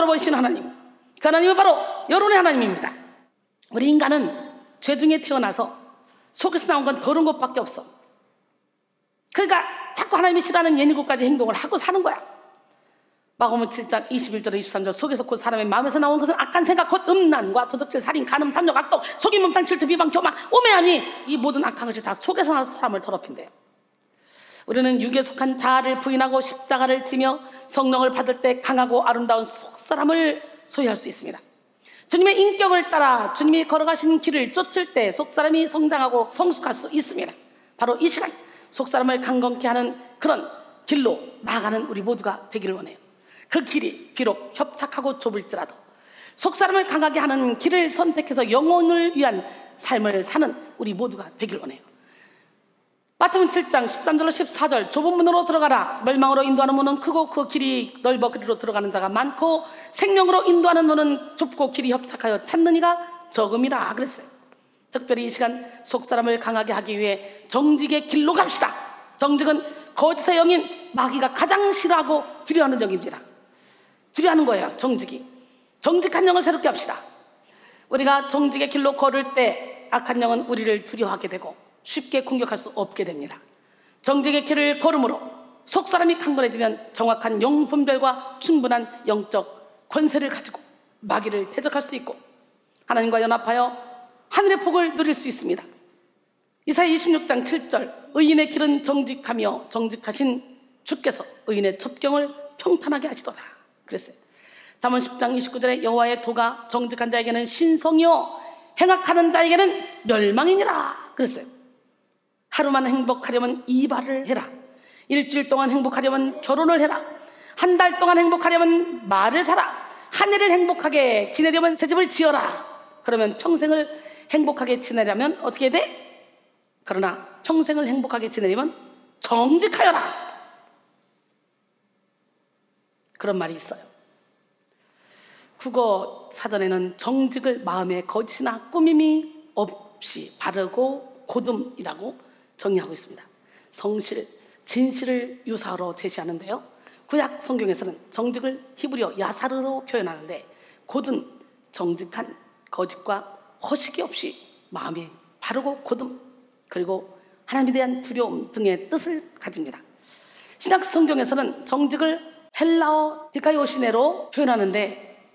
만들어버리신 하나님, 그 하나님은 바로 여론의 하나님입니다. 우리 인간은 죄 중에 태어나서 속에서 나온 건 더러운 것밖에 없어. 그러니까 자꾸 하나님이 싫어하는 옛일곱가지 행동을 하고 사는 거야. 마가복음 7장 21절 23절 속에서 곧 사람의 마음에서 나온 것은 악한 생각 곧 음란과 도둑질 살인 간음 탐욕 악독 속임 몸탕 질투 비방 교만 오매하니 이 모든 악한 것이 다 속에서 나서 사람을 더럽힌대요. 우리는 육에 속한 자아를 부인하고 십자가를 지며 성령을 받을 때 강하고 아름다운 속사람을 소유할 수 있습니다. 주님의 인격을 따라 주님이 걸어가신 길을 쫓을 때 속사람이 성장하고 성숙할 수 있습니다. 바로 이 시간 속사람을 강건케 하는 그런 길로 나아가는 우리 모두가 되기를 원해요. 그 길이 비록 협착하고 좁을지라도 속사람을 강하게 하는 길을 선택해서 영혼을 위한 삶을 사는 우리 모두가 되기를 원해요. 마태복음 7장 13절로 14절 좁은 문으로 들어가라. 멸망으로 인도하는 문은 크고 그 길이 넓어 그리로 들어가는 자가 많고 생명으로 인도하는 문은 좁고 길이 협착하여 찾는 이가 적음이라 그랬어요. 특별히 이 시간 속사람을 강하게 하기 위해 정직의 길로 갑시다. 정직은 거짓의 영인 마귀가 가장 싫어하고 두려워하는 영입니다. 두려워하는 거예요. 정직한 영을 새롭게 합시다. 우리가 정직의 길로 걸을 때 악한 영은 우리를 두려워하게 되고 쉽게 공격할 수 없게 됩니다. 정직의 길을 걸음으로 속사람이 강건해지면 정확한 영 분별과 충분한 영적 권세를 가지고 마귀를 대적할 수 있고 하나님과 연합하여 하늘의 복을 누릴 수 있습니다. 이사야 26장 7절 의인의 길은 정직하며 정직하신 주께서 의인의 첩경을 평탄하게 하시도다 그랬어요. 잠언 10장 29절에 여호와의 도가 정직한 자에게는 신성이요 행악하는 자에게는 멸망이니라 그랬어요. 하루만 행복하려면 이발을 해라. 일주일 동안 행복하려면 결혼을 해라. 한 달 동안 행복하려면 말을 사라. 한 해를 행복하게 지내려면 새 집을 지어라. 그러면 평생을 행복하게 지내려면 어떻게 돼? 그러나 평생을 행복하게 지내려면 정직하여라. 그런 말이 있어요. 국어 사전에는 정직을 마음에 거짓이나 꾸밈이 없이 바르고 고듬이라고 정의하고 있습니다. 성실, 진실을 유사로 제시하는데요. 구약 성경에서는 정직을 히브리어 야사르로 표현하는데 곧은 정직한 거짓과 허식이 없이 마음이 바르고 고듬 그리고 하나님에 대한 두려움 등의 뜻을 가집니다. 신약 성경에서는 정직을 헬라어 디카이오시네로 표현하는데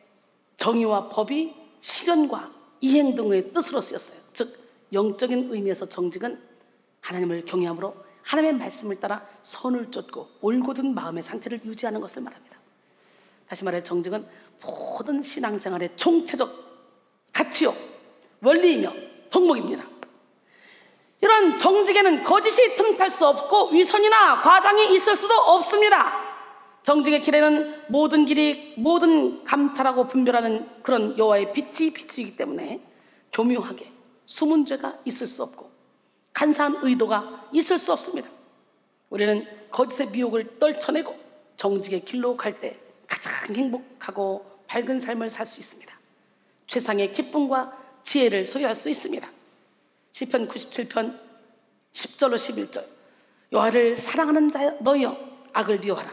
정의와 법이 실현과 이행 등의 뜻으로 쓰였어요. 즉 영적인 의미에서 정직은 하나님을 경외함으로 하나님의 말씀을 따라 선을 쫓고 올곧은 마음의 상태를 유지하는 것을 말합니다. 다시 말해 정직은 모든 신앙생활의 총체적 가치요 원리이며 덕목입니다. 이런 정직에는 거짓이 틈탈 수 없고 위선이나 과장이 있을 수도 없습니다. 정직의 길에는 모든 길이 모든 감찰하고 분별하는 그런 여호와의 빛이 비추이기 때문에 교묘하게 숨은 죄가 있을 수 없고 간사한 의도가 있을 수 없습니다. 우리는 거짓의 미혹을 떨쳐내고 정직의 길로 갈 때 가장 행복하고 밝은 삶을 살 수 있습니다. 최상의 기쁨과 지혜를 소유할 수 있습니다. 시편 97편 10절로 11절 여호와를 사랑하는 자여 너희여 악을 미워하라.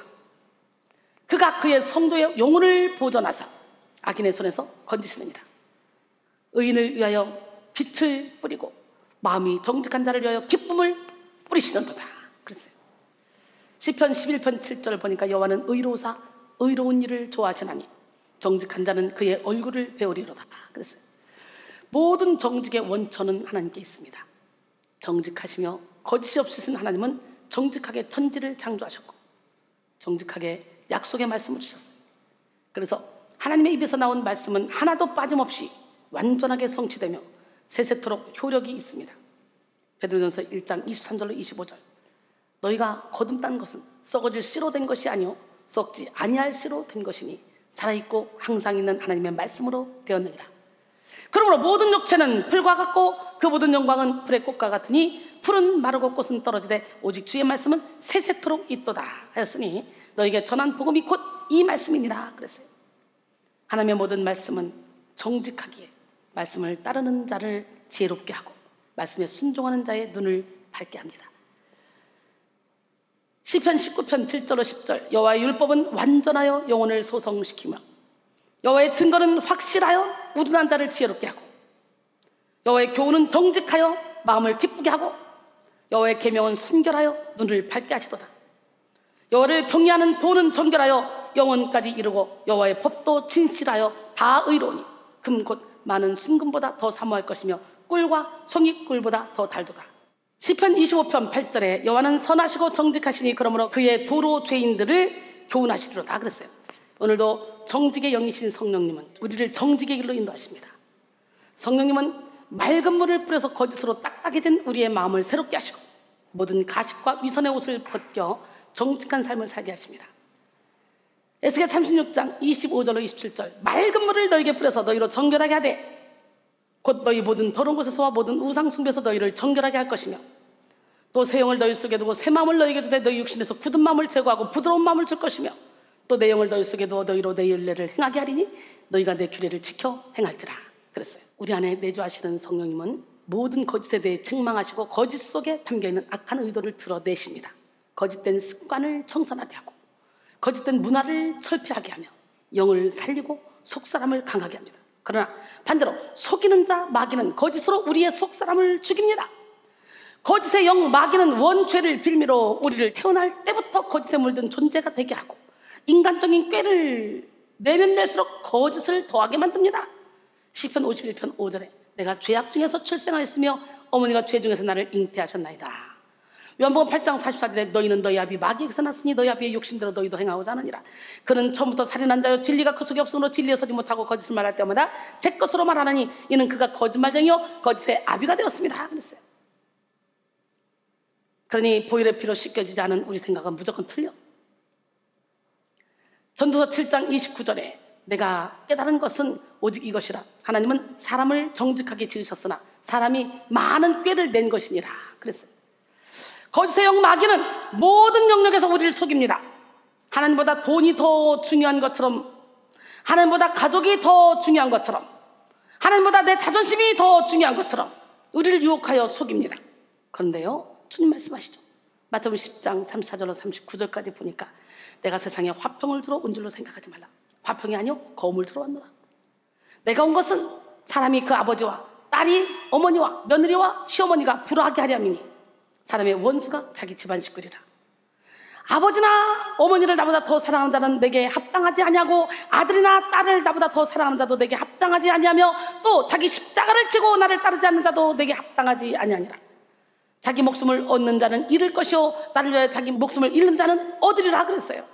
그가 그의 성도의 영혼을 보존하사 악인의 손에서 건지시느니라. 의인을 위하여 빛을 뿌리고 마음이 정직한 자를 위하여 기쁨을 뿌리시는도다 그랬어요. 시편 11편 7절을 보니까 여호와는 의로우사 의로운 일을 좋아하시나니 정직한 자는 그의 얼굴을 배우리로다 그랬어요. 모든 정직의 원천은 하나님께 있습니다. 정직하시며 거짓이 없으신 하나님은 정직하게 천지를 창조하셨고 정직하게 약속의 말씀을 주셨어요. 그래서 하나님의 입에서 나온 말씀은 하나도 빠짐없이 완전하게 성취되며 세세토록 효력이 있습니다. 베드로전서 1장 23절로 25절 너희가 거듭난 것은 썩어질 씨로 된 것이 아니요 썩지 아니할 씨로 된 것이니 살아있고 항상 있는 하나님의 말씀으로 되었느니라. 그러므로 모든 육체는 풀과 같고 그 모든 영광은 풀의 꽃과 같으니 풀은 마르고 꽃은 떨어지되 오직 주의 말씀은 세세토록 있도다 하였으니 너에게 전한 복음이 곧 이 말씀이니라 그랬어요. 하나님의 모든 말씀은 정직하기에 말씀을 따르는 자를 지혜롭게 하고 말씀에 순종하는 자의 눈을 밝게 합니다. 시편 19편 7절로 10절 여호와의 율법은 완전하여 영혼을 소성시키며 여호와의 증거는 확실하여 우둔한 자를 지혜롭게 하고, 여호와의 교훈은 정직하여 마음을 기쁘게 하고, 여호와의 계명은 순결하여 눈을 밝게 하시도다. 여호와를 경외하는 도는 정결하여 영원까지 이르고, 여호와의 법도 진실하여 다 의로우니 금 곧 많은 순금보다 더 사모할 것이며 꿀과 송이꿀보다 더 달도다. 시편 25편 8절에 여호와는 선하시고 정직하시니 그러므로 그의 도로 죄인들을 교훈하시리로다 그랬어요. 오늘도 정직의 영이신 성령님은 우리를 정직의 길로 인도하십니다. 성령님은 맑은 물을 뿌려서 거짓으로 딱딱해진 우리의 마음을 새롭게 하시고, 모든 가식과 위선의 옷을 벗겨 정직한 삶을 살게 하십니다. 에스겔 36장 25절로 27절, 맑은 물을 너에게 뿌려서 너희로 정결하게 하되 곧 너희 모든 더러운 곳에서와 모든 우상 숭배에서 너희를 정결하게 할 것이며, 또 새 영을 너희 속에 두고 새 마음을 너희에게 주되 너희 육신에서 굳은 마음을 제거하고 부드러운 마음을 줄 것이며, 또 내 영을 너희 속에 두어 너희로 내 윤례를 행하게 하리니 너희가 내 규례를 지켜 행할지라 그랬어요. 우리 안에 내주하시는 성령님은 모든 거짓에 대해 책망하시고 거짓 속에 담겨있는 악한 의도를 드러내십니다. 거짓된 습관을 청산하게 하고, 거짓된 문화를 철폐하게 하며 영을 살리고 속사람을 강하게 합니다. 그러나 반대로 속이는 자 마귀는 거짓으로 우리의 속사람을 죽입니다. 거짓의 영 마귀는 원죄를 빌미로 우리를 태어날 때부터 거짓에 물든 존재가 되게 하고, 인간적인 꾀를 내면 낼수록 거짓을 더하게 만듭니다. 시편 51편 5절에 내가 죄악 중에서 출생하였으며 어머니가 죄 중에서 나를 잉태하셨나이다. 요한복음 8장 44절에 너희는 너희 아비 마귀에게서 났으니 너희 아비의 욕심대로 너희도 행하고자 하느니라. 그는 처음부터 살인한 자요 진리가 그 속에 없으므로 진리에 서지 못하고 거짓을 말할 때마다 제 것으로 말하느니 이는 그가 거짓말쟁이요 거짓의 아비가 되었습니다 그랬어요. 그러니 보혈의 피로 씻겨지지 않은 우리 생각은 무조건 틀려. 전도서 7장 29절에 내가 깨달은 것은 오직 이것이라. 하나님은 사람을 정직하게 지으셨으나 사람이 많은 꾀를 낸 것이니라 그랬어요. 거짓의 영 마귀는 모든 영역에서 우리를 속입니다. 하나님보다 돈이 더 중요한 것처럼, 하나님보다 가족이 더 중요한 것처럼, 하나님보다 내 자존심이 더 중요한 것처럼 우리를 유혹하여 속입니다. 그런데요, 주님 말씀하시죠. 마태복음 10장 34절로 39절까지 보니까 내가 세상에 화평을 주러 온 줄로 생각하지 말라. 화평이 아니요 거움을 주러 왔노라. 내가 온 것은 사람이 그 아버지와 딸이 어머니와 며느리와 시어머니가 불화하게 하려 함이니 사람의 원수가 자기 집안 식구리라. 아버지나 어머니를 나보다 더 사랑하는 자는 내게 합당하지 아니하고, 아들이나 딸을 나보다 더 사랑하는 자도 내게 합당하지 아니하며, 또 자기 십자가를 지고 나를 따르지 않는 자도 내게 합당하지 아니하니라. 자기 목숨을 얻는 자는 잃을 것이요 나를 위하여 자기 목숨을 잃는 자는 얻으리라 그랬어요.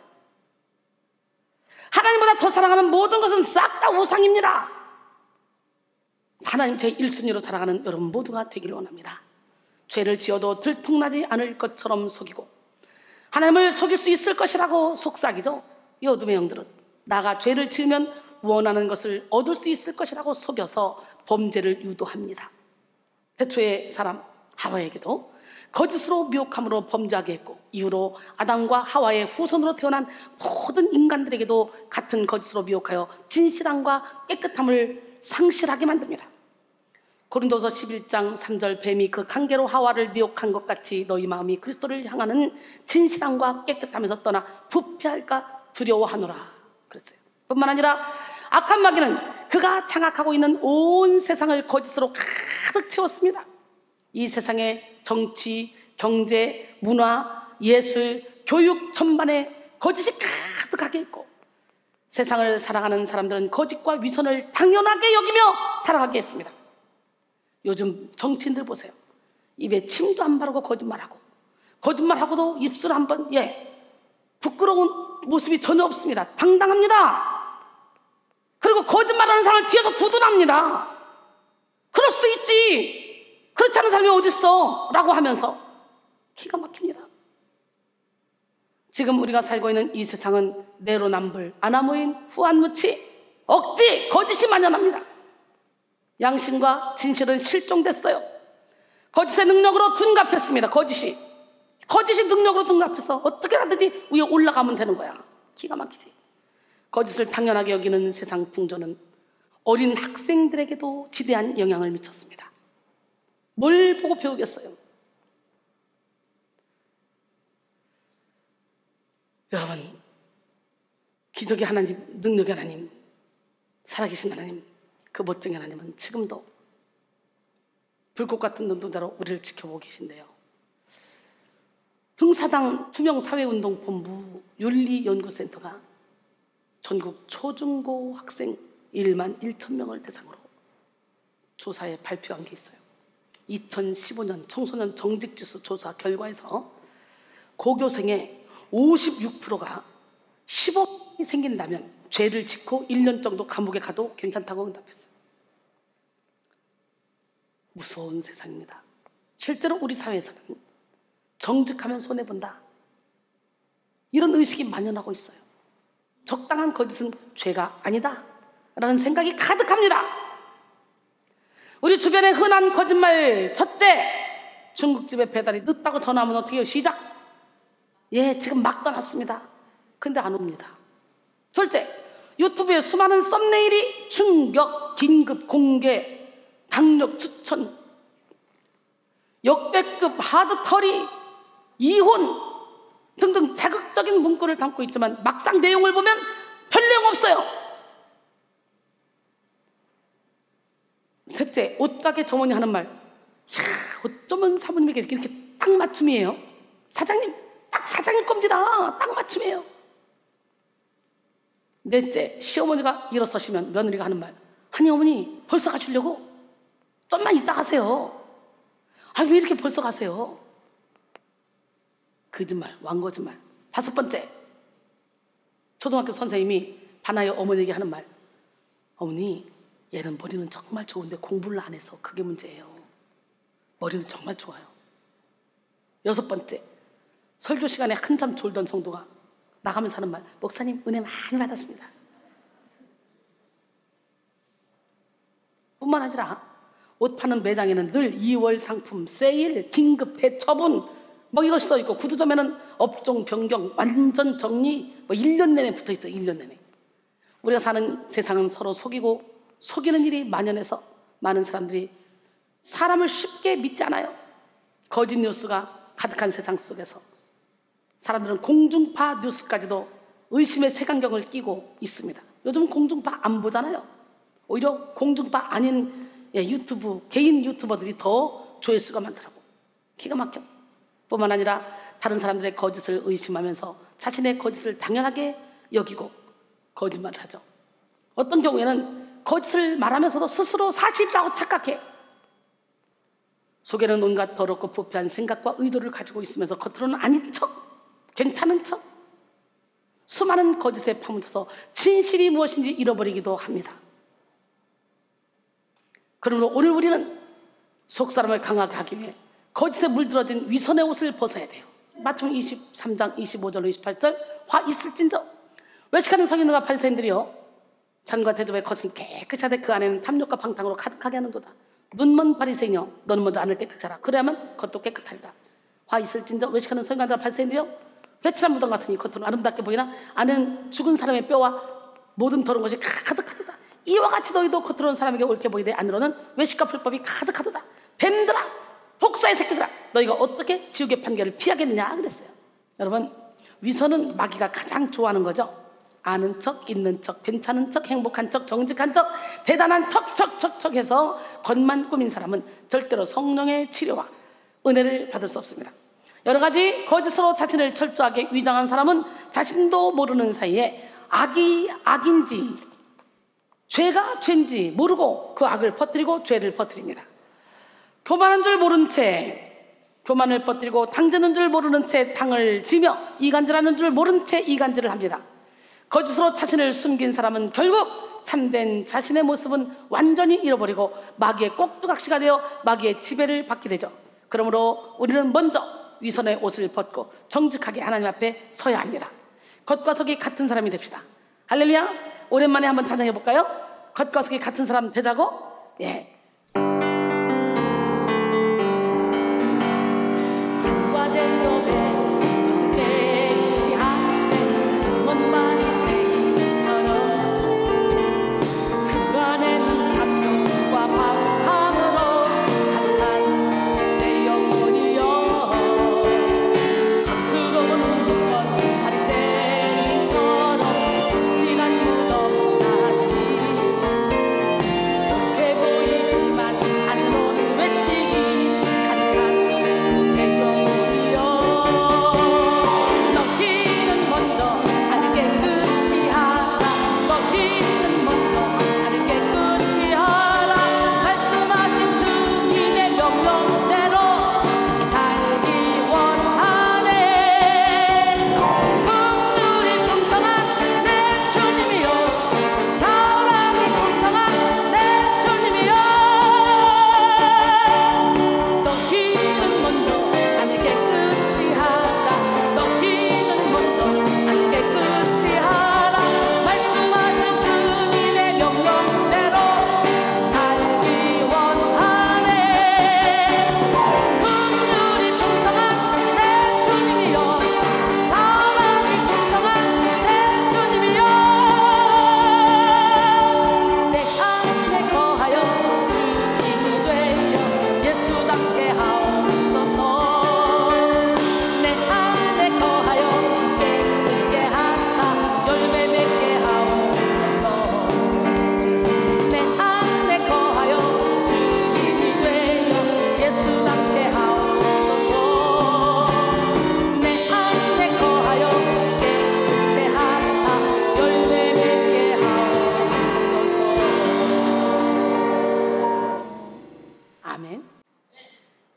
하나님보다 더 사랑하는 모든 것은 싹 다 우상입니다. 하나님 제1순위로 살아가는 여러분 모두가 되기를 원합니다. 죄를 지어도 들통나지 않을 것처럼 속이고 하나님을 속일 수 있을 것이라고 속삭이도 이 어둠의 영들은 나가 죄를 지으면 원하는 것을 얻을 수 있을 것이라고 속여서 범죄를 유도합니다. 태초의 사람 하와에게도 거짓으로 미혹함으로 범죄하게 했고, 이후로 아담과 하와의 후손으로 태어난 모든 인간들에게도 같은 거짓으로 미혹하여 진실함과 깨끗함을 상실하게 만듭니다. 고린도서 11장 3절 뱀이 그 관계로 하와를 미혹한 것 같이 너희 마음이 그리스도를 향하는 진실함과 깨끗함에서 떠나 부패할까 두려워하노라 그랬어요. 뿐만 아니라 악한 마귀는 그가 장악하고 있는 온 세상을 거짓으로 가득 채웠습니다. 이 세상의 정치, 경제, 문화, 예술, 교육 전반에 거짓이 가득하게 있고, 세상을 살아가는 사람들은 거짓과 위선을 당연하게 여기며 살아가게 했습니다. 요즘 정치인들 보세요. 입에 침도 안 바르고 거짓말하고, 거짓말하고도 입술 한번 부끄러운 모습이 전혀 없습니다. 당당합니다. 그리고 거짓말하는 사람을 뒤에서 두둔합니다. 그럴 수도 있지, 그렇지 않은 사람이 어딨어 라고 하면서 기가 막힙니다. 지금 우리가 살고 있는 이 세상은 내로남불, 아나무인, 후안무치, 억지, 거짓이 만연합니다. 양심과 진실은 실종됐어요. 거짓의 능력으로 둔갑했습니다. 거짓이 능력으로 둔갑해서 어떻게 하든지 위에 올라가면 되는 거야. 기가 막히지. 거짓을 당연하게 여기는 세상 풍조는 어린 학생들에게도 지대한 영향을 미쳤습니다. 뭘 보고 배우겠어요? 여러분, 기적의 하나님, 능력의 하나님, 살아계신 하나님, 그 멋진 하나님은 지금도 불꽃 같은 눈동자로 우리를 지켜보고 계신데요. 흥사당 투명사회운동본부 윤리연구센터가 전국 초중고 학생 1만 1천 명을 대상으로 조사에 발표한 게 있어요. 2015년 청소년 정직지수 조사 결과에서 고교생의 56%가 10억이 생긴다면 죄를 짓고 1년 정도 감옥에 가도 괜찮다고 응답했어요. 무서운 세상입니다. 실제로 우리 사회에서는 정직하면 손해본다, 이런 의식이 만연하고 있어요. 적당한 거짓은 죄가 아니다 라는 생각이 가득합니다. 우리 주변에 흔한 거짓말 첫째, 중국집에 배달이 늦다고 전화하면 어떻게 해요? 시작. 예, 지금 막 떠났습니다. 근데 안 옵니다. 둘째, 유튜브에 수많은 썸네일이 충격, 긴급 공개, 강력 추천, 역대급 하드터리, 이혼 등등 자극적인 문구를 담고 있지만 막상 내용을 보면 별 내용 없어요. 셋째, 옷가게 점원이 하는 말, 이야, 어쩌면 사모님에게 이렇게 딱 맞춤이에요. 사장님, 딱 사장님 겁니다. 딱 맞춤이에요. 넷째, 시어머니가 일어서시면 며느리가 하는 말, 아니 어머니 벌써 가시려고? 좀만 이따 가세요. 아, 왜 이렇게 벌써 가세요? 거짓말, 왕거짓말. 다섯 번째, 초등학교 선생님이 반하여 어머니에게 하는 말, 어머니 얘는 머리는 정말 좋은데 공부를 안 해서 그게 문제예요. 머리는 정말 좋아요. 여섯 번째, 설교 시간에 한참 졸던 성도가 나가면서 하는 말, 목사님 은혜 많이 받았습니다. 뿐만 아니라 옷 파는 매장에는 늘 2월 상품, 세일, 긴급 대처분 뭐 이것이 써있고, 구두점에는 업종 변경, 완전 정리, 뭐 1년 내내 붙어있어요. 1년 내내. 우리가 사는 세상은 서로 속이고 속이는 일이 만연해서 많은 사람들이 사람을 쉽게 믿지 않아요. 거짓 뉴스가 가득한 세상 속에서 사람들은 공중파 뉴스까지도 의심의 색안경을 끼고 있습니다. 요즘은 공중파 안 보잖아요. 오히려 공중파 아닌 유튜브, 개인 유튜버들이 더 조회수가 많더라고. 기가 막혀. 뿐만 아니라 다른 사람들의 거짓을 의심하면서 자신의 거짓을 당연하게 여기고 거짓말을 하죠. 어떤 경우에는 거짓을 말하면서도 스스로 사실이라고 착각해. 속에는 온갖 더럽고 부패한 생각과 의도를 가지고 있으면서 겉으로는 아닌 척, 괜찮은 척, 수많은 거짓에 파묻혀서 진실이 무엇인지 잃어버리기도 합니다. 그러므로 오늘 우리는 속사람을 강하게 하기 위해 거짓에 물들어진 위선의 옷을 벗어야 돼요. 마태복음 23장 25절 28절, 화 있을진저 외식하는 서기관과 바리새인들이여, 잔과 대접의 겉은 깨끗이 하되 그 안에는 탐욕과 방탕으로 가득하게 하는도다. 눈먼 바리새인이여, 너는 먼저 안을 깨끗이 하라. 그래야만 겉도 깨끗하리라. 화 있을진저 외식하는 서기관과 바리새인들이여, 회칠한 무덤 같으니 겉으로는 아름답게 보이나 안에는 죽은 사람의 뼈와 모든 더러운 것이 가득하도다. 이와 같이 너희도 겉으로는 사람에게 옳게 보이되 안으로는 외식과 불법이 가득하도다. 뱀들아, 독사의 새끼들아, 너희가 어떻게 지옥의 판결을 피하겠느냐 그랬어요. 여러분, 위선은 마귀가 가장 좋아하는 거죠. 아는 척, 있는 척, 괜찮은 척, 행복한 척, 정직한 척, 대단한 척 해서 겉만 꾸민 사람은 절대로 성령의 치료와 은혜를 받을 수 없습니다. 여러 가지 거짓으로 자신을 철저하게 위장한 사람은 자신도 모르는 사이에 악이 악인지 죄가 죄인지 모르고 그 악을 퍼뜨리고 죄를 퍼뜨립니다. 교만한 줄 모른 채 교만을 퍼뜨리고 당지는 줄 모르는 채 당을 지며 이간질하는 줄 모른 채 이간질을 합니다. 거짓으로 자신을 숨긴 사람은 결국 참된 자신의 모습은 완전히 잃어버리고 마귀의 꼭두각시가 되어 마귀의 지배를 받게 되죠. 그러므로 우리는 먼저 위선의 옷을 벗고 정직하게 하나님 앞에 서야 합니다. 겉과 속이 같은 사람이 됩시다. 할렐루야. 오랜만에 한번 찬양해 볼까요? 겉과 속이 같은 사람 되자고. 예.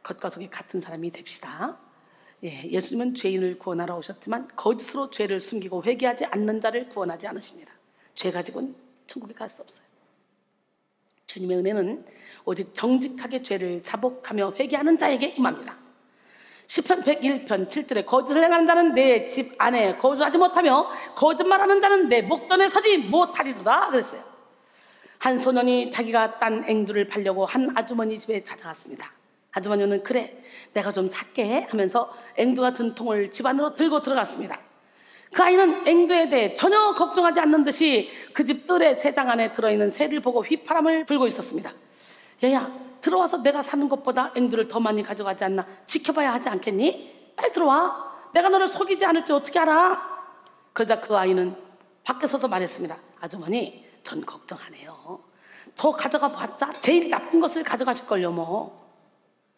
겉과 속이 같은 사람이 됩시다. 예수님은 죄인을 구원하러 오셨지만 거짓으로 죄를 숨기고 회개하지 않는 자를 구원하지 않으십니다. 죄 가지고는 천국에 갈 수 없어요. 주님의 은혜는 오직 정직하게 죄를 자복하며 회개하는 자에게 임합니다. 시편 101편 7절에 거짓을 행하는 자는 내 집 안에 거주하지 못하며 거짓말하는 자는 내 목전에 서지 못하리로다 그랬어요. 한 소년이 자기가 딴 앵두를 팔려고 한 아주머니 집에 찾아갔습니다. 아주머니는 그래 내가 좀 살게 하면서 앵두가 든 통을 집 안으로 들고 들어갔습니다. 그 아이는 앵두에 대해 전혀 걱정하지 않는 듯이 그 집 뜰의 새장 안에 들어있는 새를 보고 휘파람을 불고 있었습니다. 얘야 들어와서 내가 사는 것보다 앵두를 더 많이 가져가지 않나 지켜봐야 하지 않겠니? 빨리 들어와. 내가 너를 속이지 않을지 어떻게 알아? 그러자 그 아이는 밖에 서서 말했습니다. 아주머니 전 걱정 안 해요. 더 가져가 봤자 제일 나쁜 것을 가져가실걸요 뭐.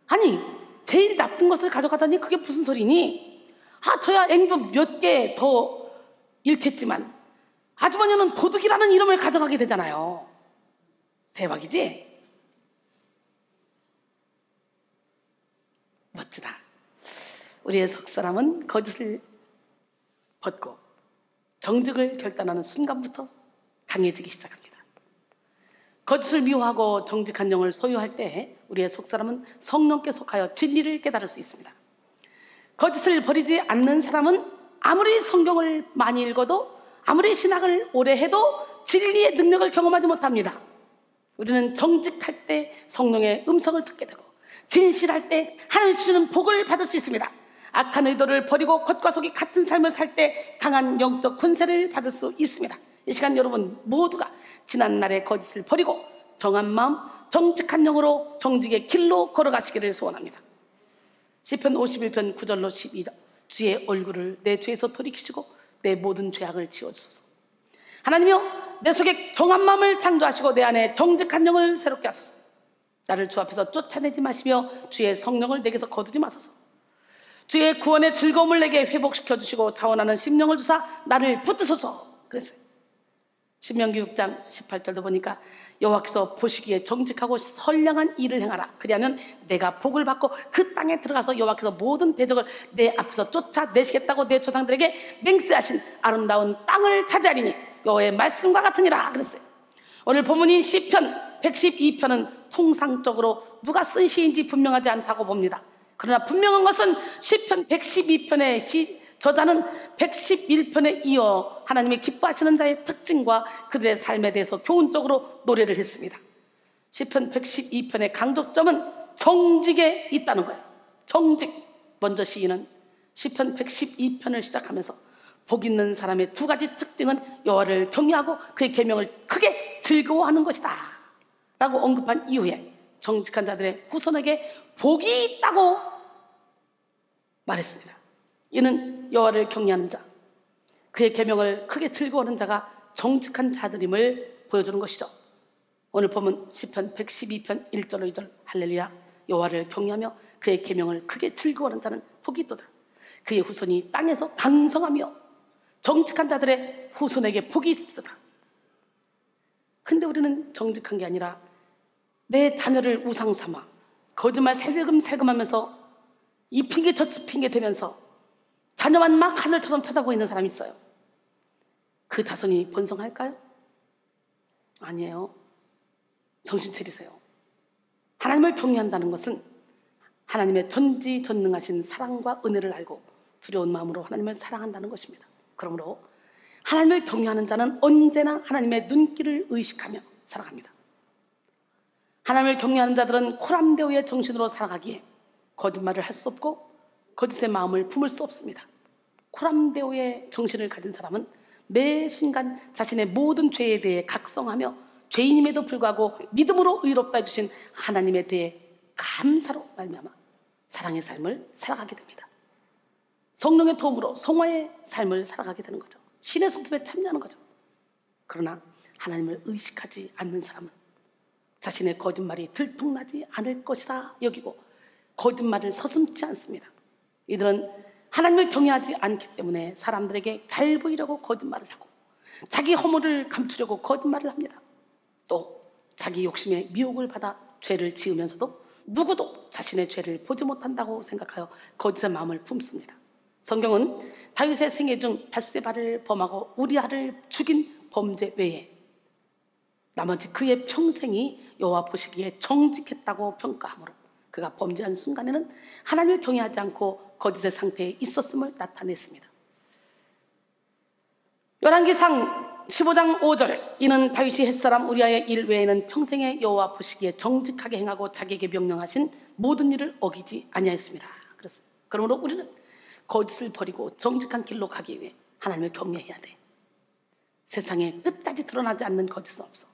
아니 제일 나쁜 것을 가져가다니 그게 무슨 소리니? 저야 앵두 몇 개 더 잃겠지만 아주머니는 도둑이라는 이름을 가져가게 되잖아요. 대박이지? 멋지다. 우리의 속사람은 거짓을 벗고 정직을 결단하는 순간부터 강해지기 시작합니다. 거짓을 미워하고 정직한 영을 소유할 때 우리의 속사람은 성령께 속하여 진리를 깨달을 수 있습니다. 거짓을 버리지 않는 사람은 아무리 성경을 많이 읽어도 아무리 신학을 오래 해도 진리의 능력을 경험하지 못합니다. 우리는 정직할 때 성령의 음성을 듣게 되고 진실할 때 하나님 주시는 복을 받을 수 있습니다. 악한 의도를 버리고 겉과 속이 같은 삶을 살 때 강한 영적 권세를 받을 수 있습니다. 이 시간 여러분 모두가 지난날의 거짓을 버리고 정한 마음 정직한 영으로 정직의 길로 걸어가시기를 소원합니다. 시편 51편 9절로 12절 주의 얼굴을 내 죄에서 돌이키시고 내 모든 죄악을 지워주소서. 하나님이여 내 속에 정한 마음을 창조하시고 내 안에 정직한 영을 새롭게 하소서. 나를 주 앞에서 쫓아내지 마시며 주의 성령을 내게서 거두지 마소서. 주의 구원의 즐거움을 내게 회복시켜 주시고 자원하는 심령을 주사 나를 붙드소서 그랬어요. 신명기 6장 18절도 보니까 여호와께서 보시기에 정직하고 선량한 일을 행하라. 그리하면 내가 복을 받고 그 땅에 들어가서 여호와께서 모든 대적을 내 앞에서 쫓아내시겠다고 내 조상들에게 맹세하신 아름다운 땅을 차지하리니 여호와의 말씀과 같으니라 그랬어요. 오늘 본문인 시편 112편은 통상적으로 누가 쓴 시인지 분명하지 않다고 봅니다. 그러나 분명한 것은 시편 112편의 저자는 111편에 이어 하나님이 기뻐하시는 자의 특징과 그들의 삶에 대해서 교훈적으로 노래를 했습니다. 시편 112편의 강조점은 정직에 있다는 거예요. 정직. 먼저 시인은 시편 112편을 시작하면서 복 있는 사람의 두 가지 특징은 여호와를 경외하고 그의 계명을 크게 즐거워하는 것이다 라고 언급한 이후에 정직한 자들의 후손에게 복이 있다고 말했습니다. 이는 여호와를 경외하는 자, 그의 계명을 크게 즐거워하는 자가 정직한 자들임을 보여주는 것이죠. 오늘 보면 시편 112편 1절 2절 할렐루야 여호와를 경외하며 그의 계명을 크게 즐거워하는 자는 복이 있도다. 그의 후손이 땅에서 강성하며 정직한 자들의 후손에게 복이 있도다. 근데 우리는 정직한 게 아니라 내 자녀를 우상 삼아 거짓말 살금살금하면서 이 핑계 저 핑계 대면서 자녀만 막 하늘처럼 쳐다보고 있는 사람이 있어요. 그 자손이 번성할까요? 아니에요. 정신 차리세요. 하나님을 경외한다는 것은 하나님의 전지전능하신 사랑과 은혜를 알고 두려운 마음으로 하나님을 사랑한다는 것입니다. 그러므로 하나님을 경외하는 자는 언제나 하나님의 눈길을 의식하며 살아갑니다. 하나님을 경외하는 자들은 코람데오의 정신으로 살아가기에 거짓말을 할 수 없고 거짓의 마음을 품을 수 없습니다. 코람데오의 정신을 가진 사람은 매 순간 자신의 모든 죄에 대해 각성하며 죄인임에도 불구하고 믿음으로 의롭다 해주신 하나님에 대해 감사로 말미암아 사랑의 삶을 살아가게 됩니다. 성령의 도움으로 성화의 삶을 살아가게 되는 거죠. 신의 성품에 참여하는 거죠. 그러나 하나님을 의식하지 않는 사람은 자신의 거짓말이 들통나지 않을 것이라 여기고 거짓말을 서슴지 않습니다. 이들은 하나님을 경외하지 않기 때문에 사람들에게 잘 보이려고 거짓말을 하고 자기 허물을 감추려고 거짓말을 합니다. 또 자기 욕심에 미혹을 받아 죄를 지으면서도 누구도 자신의 죄를 보지 못한다고 생각하여 거짓의 마음을 품습니다. 성경은 다윗의 생애 중 밧세바를 범하고 우리아를 죽인 범죄 외에 나머지 그의 평생이 여호와 보시기에 정직했다고 평가하므로 그가 범죄한 순간에는 하나님을 경외하지 않고 거짓의 상태에 있었음을 나타냈습니다. 열왕기상 15장 5절, 이는 다윗이 햇사람 우리아의 일 외에는 평생에 여호와 보시기에 정직하게 행하고 자기에게 명령하신 모든 일을 어기지 아니하였습니다. 그렇습니다. 그러므로 우리는 거짓을 버리고 정직한 길로 가기 위해 하나님을 경외해야 돼. 세상에 끝까지 드러나지 않는 거짓은 없어.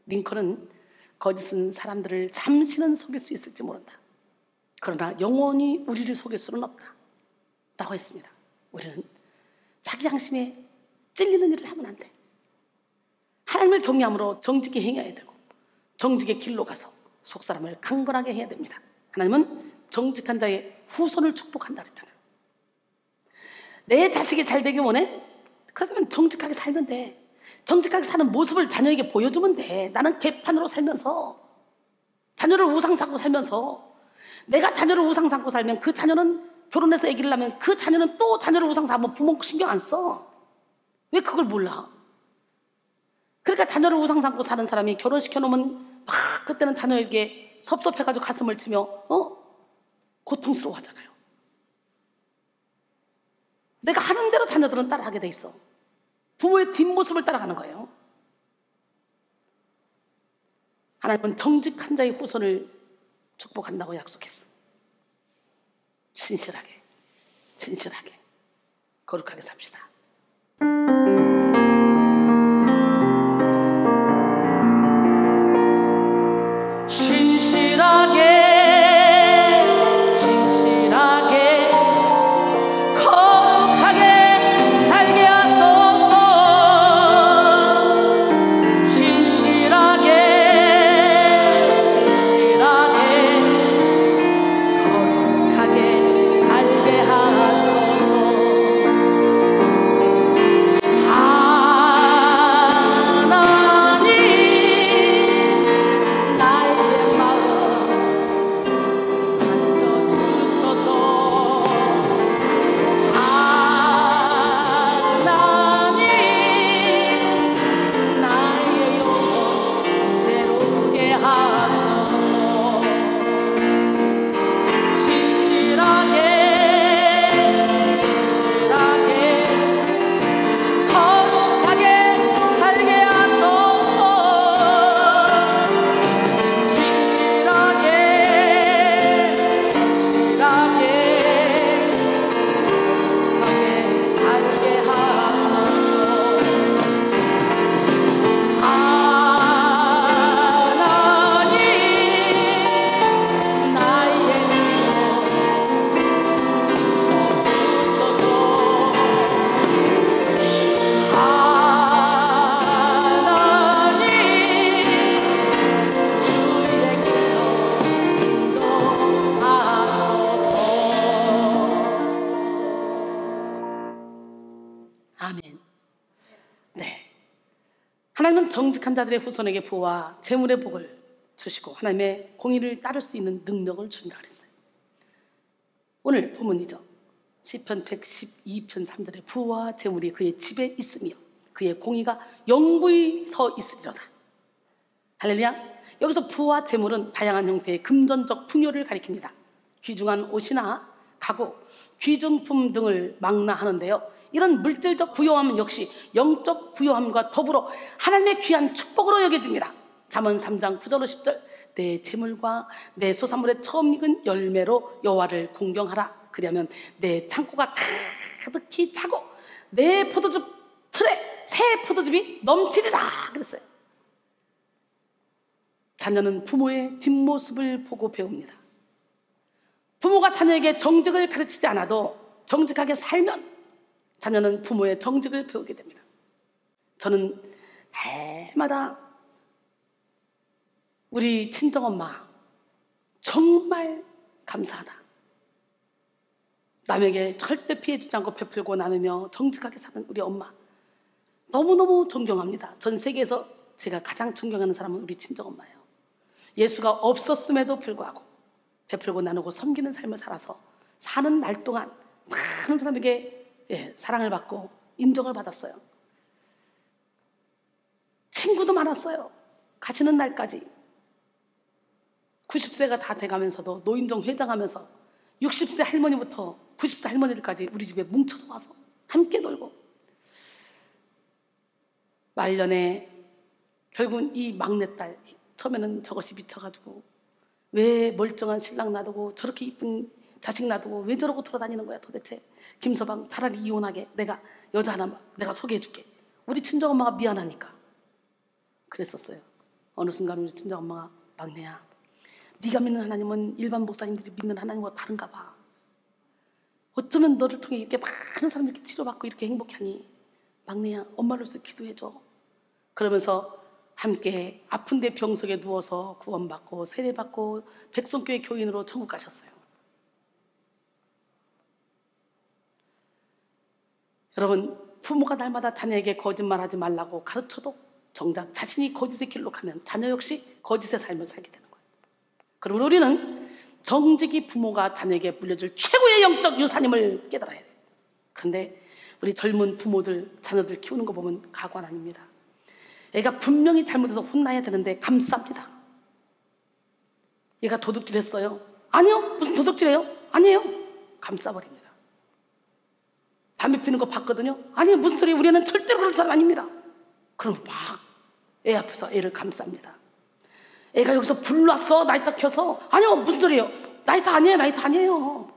링컨은 거짓은 사람들을 잠시는 속일 수 있을지 모른다. 그러나 영원히 우리를 속일 수는 없다 라고 했습니다. 우리는 자기 양심에 찔리는 일을 하면 안 돼. 하나님을 경외함으로 정직히 행해야 되고 정직의 길로 가서 속사람을 강건하게 해야 됩니다. 하나님은 정직한 자의 후손을 축복한다 그랬잖아요. 내 자식이 잘 되길 원해? 그렇다면 정직하게 살면 돼. 정직하게 사는 모습을 자녀에게 보여주면 돼. 나는 개판으로 살면서, 자녀를 우상 삼고 살면서, 내가 자녀를 우상 삼고 살면 그 자녀는 결혼해서 아기를 낳으면 그 자녀는 또 자녀를 우상 삼으면 부모 신경 안 써. 왜 그걸 몰라? 그러니까 자녀를 우상 삼고 사는 사람이 결혼시켜놓으면 막 그때는 자녀에게 섭섭해가지고 가슴을 치며 고통스러워 하잖아요. 내가 하는 대로 자녀들은 따라하게 돼 있어. 부모의 뒷모습을 따라가는 거예요. 하나님은 정직한 자의 후손을 축복한다고 약속했어. 진실하게 거룩하게 삽시다. 아멘. 네. 하나님은 정직한 자들의 후손에게 부와 재물의 복을 주시고 하나님의 공의를 따를 수 있는 능력을 준다 그랬어요. 오늘 본문이죠. 시편 112편 3절에 부와 재물이 그의 집에 있으며 그의 공의가 영구히 서 있으리로다. 할렐루야. 여기서 부와 재물은 다양한 형태의 금전적 풍요를 가리킵니다. 귀중한 옷이나 가구, 귀중품 등을 망라하는데요, 이런 물질적 부요함은 역시 영적 부요함과 더불어 하나님의 귀한 축복으로 여겨집니다. 잠언 3장 9절 10절, 내 재물과 내 소산물의 처음 익은 열매로 여호와를 공경하라. 그리하면 내 창고가 가득히 차고 내 포도즙 틀에 새 포도즙이 넘치리라 그랬어요. 자녀는 부모의 뒷모습을 보고 배웁니다. 부모가 자녀에게 정직을 가르치지 않아도 정직하게 살면 자녀는 부모의 정직을 배우게 됩니다. 저는 해마다 우리 친정엄마 정말 감사하다. 남에게 절대 피해주지 않고 베풀고 나누며 정직하게 사는 우리 엄마 너무너무 존경합니다. 전 세계에서 제가 가장 존경하는 사람은 우리 친정엄마예요. 예수가 없었음에도 불구하고 베풀고 나누고 섬기는 삶을 살아서 사는 날 동안 많은 사람에게 사랑을 받고 인정을 받았어요. 친구도 많았어요. 가시는 날까지 90세가 다 돼가면서도 노인정 회장하면서 60세 할머니부터 90세 할머니들까지 우리 집에 뭉쳐서 와서 함께 놀고, 말년에 결국은 이 막내딸, 처음에는 저것이 미쳐가지고 왜 멀쩡한 신랑 놔두고 저렇게 이쁜 자식 놔두고 왜 저러고 돌아다니는 거야 도대체. 김서방 차라리 이혼하게, 내가 여자 하나 내가 소개해줄게. 우리 친정엄마가 미안하니까 그랬었어요. 어느 순간 우리 친정엄마가, 막내야, 네가 믿는 하나님은 일반 목사님들이 믿는 하나님과 다른가 봐. 어쩌면 너를 통해 이렇게 많은 사람들이 치료받고 이렇게 행복하니 막내야, 엄마로서 기도해줘. 그러면서 함께 아픈데 병석에 누워서 구원받고 세례받고 백성교회 교인으로 천국 가셨어요. 여러분, 부모가 날마다 자녀에게 거짓말하지 말라고 가르쳐도 정작 자신이 거짓의 길로 가면 자녀 역시 거짓의 삶을 살게 되는 거예요. 그러면 우리는 정직이 부모가 자녀에게 물려줄 최고의 영적 유산임을 깨달아야 돼요. 그런데 우리 젊은 부모들, 자녀들 키우는 거 보면 가관 아닙니다. 애가 분명히 잘못해서 혼나야 되는데 감쌉니다. 얘가 도둑질했어요. 아니요, 무슨 도둑질해요? 아니에요. 감싸버립니다. 담배 피는 거 봤거든요. 아니요, 무슨 소리예요? 우리 애는 절대로 그럴 사람 아닙니다. 그럼 막 애 앞에서 애를 감쌉니다. 애가 여기서 불났어, 나이트 켜서. 아니요, 무슨 소리예요? 나이트 아니에요, 나이트 아니에요.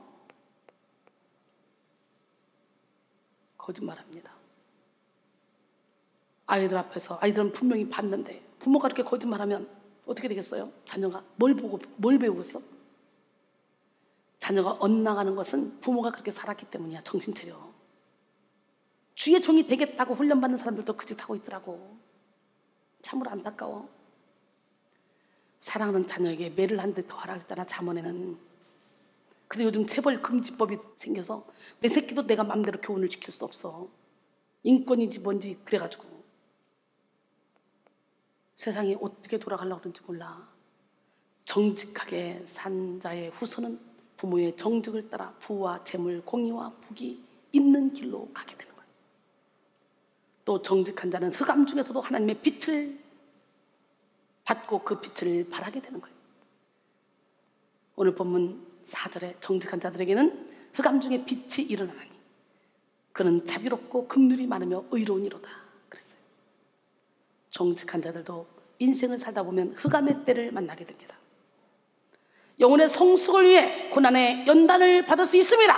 거짓말합니다. 아이들 앞에서, 아이들은 분명히 봤는데 부모가 이렇게 거짓말하면 어떻게 되겠어요? 자녀가 뭘 보고 뭘 배우고 있어? 자녀가 엇나가는 것은 부모가 그렇게 살았기 때문이야. 정신 차려. 주의 종이 되겠다고 훈련받는 사람들도 그 짓 하고 있더라고. 참으로 안타까워. 사랑하는 자녀에게 매를 한 대 더 하라 그랬잖아, 잠언에는. 근데 요즘 체벌 금지법이 생겨서 내 새끼도 내가 마음대로 교훈을 시킬 수 없어. 인권인지 뭔지 그래가지고 세상이 어떻게 돌아가려고 그런지 몰라. 정직하게 산 자의 후손은 부모의 정직을 따라 부와 재물, 공의와 복이 있는 길로 가게 되는 거예요. 또 정직한 자는 흑암 중에서도 하나님의 빛을 받고 그 빛을 발하게 되는 거예요. 오늘 본문 4절에 정직한 자들에게는 흑암 중에 빛이 일어나니 그는 자비롭고 긍휼이 많으며 의로우니로다 그랬어요. 정직한 자들도 인생을 살다 보면 흑암의 때를 만나게 됩니다. 영혼의 성숙을 위해 고난의 연단을 받을 수 있습니다.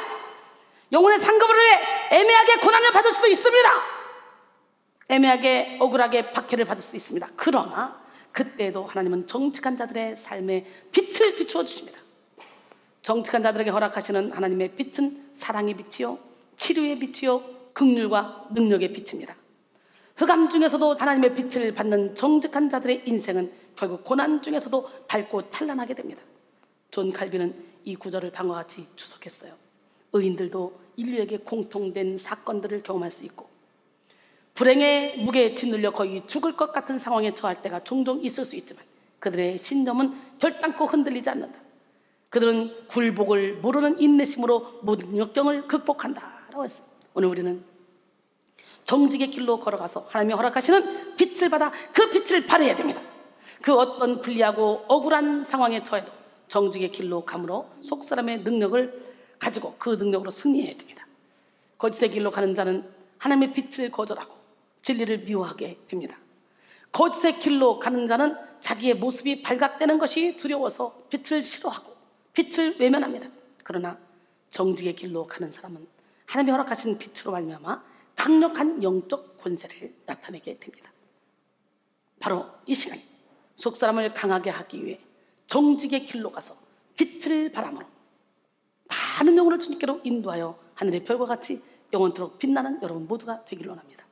영혼의 상급을 위해 애매하게 고난을 받을 수도 있습니다. 애매하게 억울하게 박해를 받을 수도 있습니다. 그러나 그때도 하나님은 정직한 자들의 삶에 빛을 비추어 주십니다. 정직한 자들에게 허락하시는 하나님의 빛은 사랑의 빛이요, 치료의 빛이요, 긍휼과 능력의 빛입니다. 흑암 중에서도 하나님의 빛을 받는 정직한 자들의 인생은 결국 고난 중에서도 밝고 찬란하게 됩니다. 존 칼빈은 이 구절을 다음과 같이 주석했어요. 의인들도 인류에게 공통된 사건들을 경험할 수 있고 불행의 무게에 짓눌려 거의 죽을 것 같은 상황에 처할 때가 종종 있을 수 있지만 그들의 신념은 결단코 흔들리지 않는다. 그들은 굴복을 모르는 인내심으로 모든 역경을 극복한다라고 했어요. 오늘 우리는 정직의 길로 걸어가서 하나님이 허락하시는 빛을 받아 그 빛을 발해야 됩니다. 그 어떤 불리하고 억울한 상황에 처해도 정직의 길로 감으로 속사람의 능력을 가지고 그 능력으로 승리해야 됩니다. 거짓의 길로 가는 자는 하나님의 빛을 거절하고 진리를 미워하게 됩니다. 거짓의 길로 가는 자는 자기의 모습이 발각되는 것이 두려워서 빛을 싫어하고 빛을 외면합니다. 그러나 정직의 길로 가는 사람은 하나님이 허락하신 빛으로 말미암아 강력한 영적 권세를 나타내게 됩니다. 바로 이 시간 속사람을 강하게 하기 위해 정직의 길로 가서 빛을 바람으로 많은 영혼을 주님께로 인도하여 하늘의 별과 같이 영원토록 빛나는 여러분 모두가 되기를 원합니다.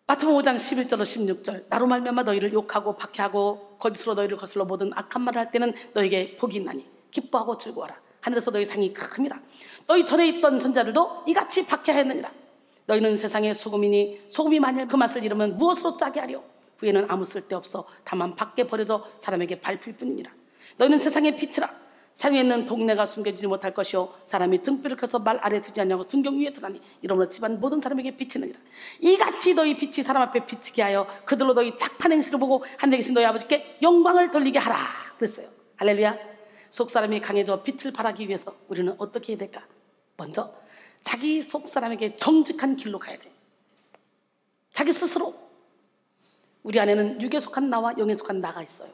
마태복음 5장 11절로 16절 나로 말미암아 너희를 욕하고 박해하고 거짓으로 너희를 거슬러 모든 악한 말을 할 때는 너에게 복이 있나니 기뻐하고 즐거워라. 하늘에서 너희 상이 큼이라. 너희 털에 있던 선자들도 이같이 박해하였느니라. 너희는 세상의 소금이니 소금이 만일 그 맛을 잃으면 무엇으로 짜게 하려. 후에는 아무 쓸데없어 다만 밖에 버려져 사람에게 밟힐 뿐이니라. 너희는 세상의 빛이라. 상에 있는 동네가 숨겨지지 못할 것이요 사람이 등불을 켜서 말 아래 두지 않냐고 등경 위에 두라니 이러므로 집안 모든 사람에게 비치느니라. 이같이 너희 빛이 사람 앞에 비치게 하여 그들로 너희 착한 행실을 보고 하늘에 계신 너희 아버지께 영광을 돌리게 하라 그랬어요. 할렐루야. 속사람이 강해져 빛을 발하기 위해서 우리는 어떻게 해야 될까? 먼저 자기 속사람에게 정직한 길로 가야 돼. 자기 스스로. 우리 안에는 육에 속한 나와 영에 속한 나가 있어요.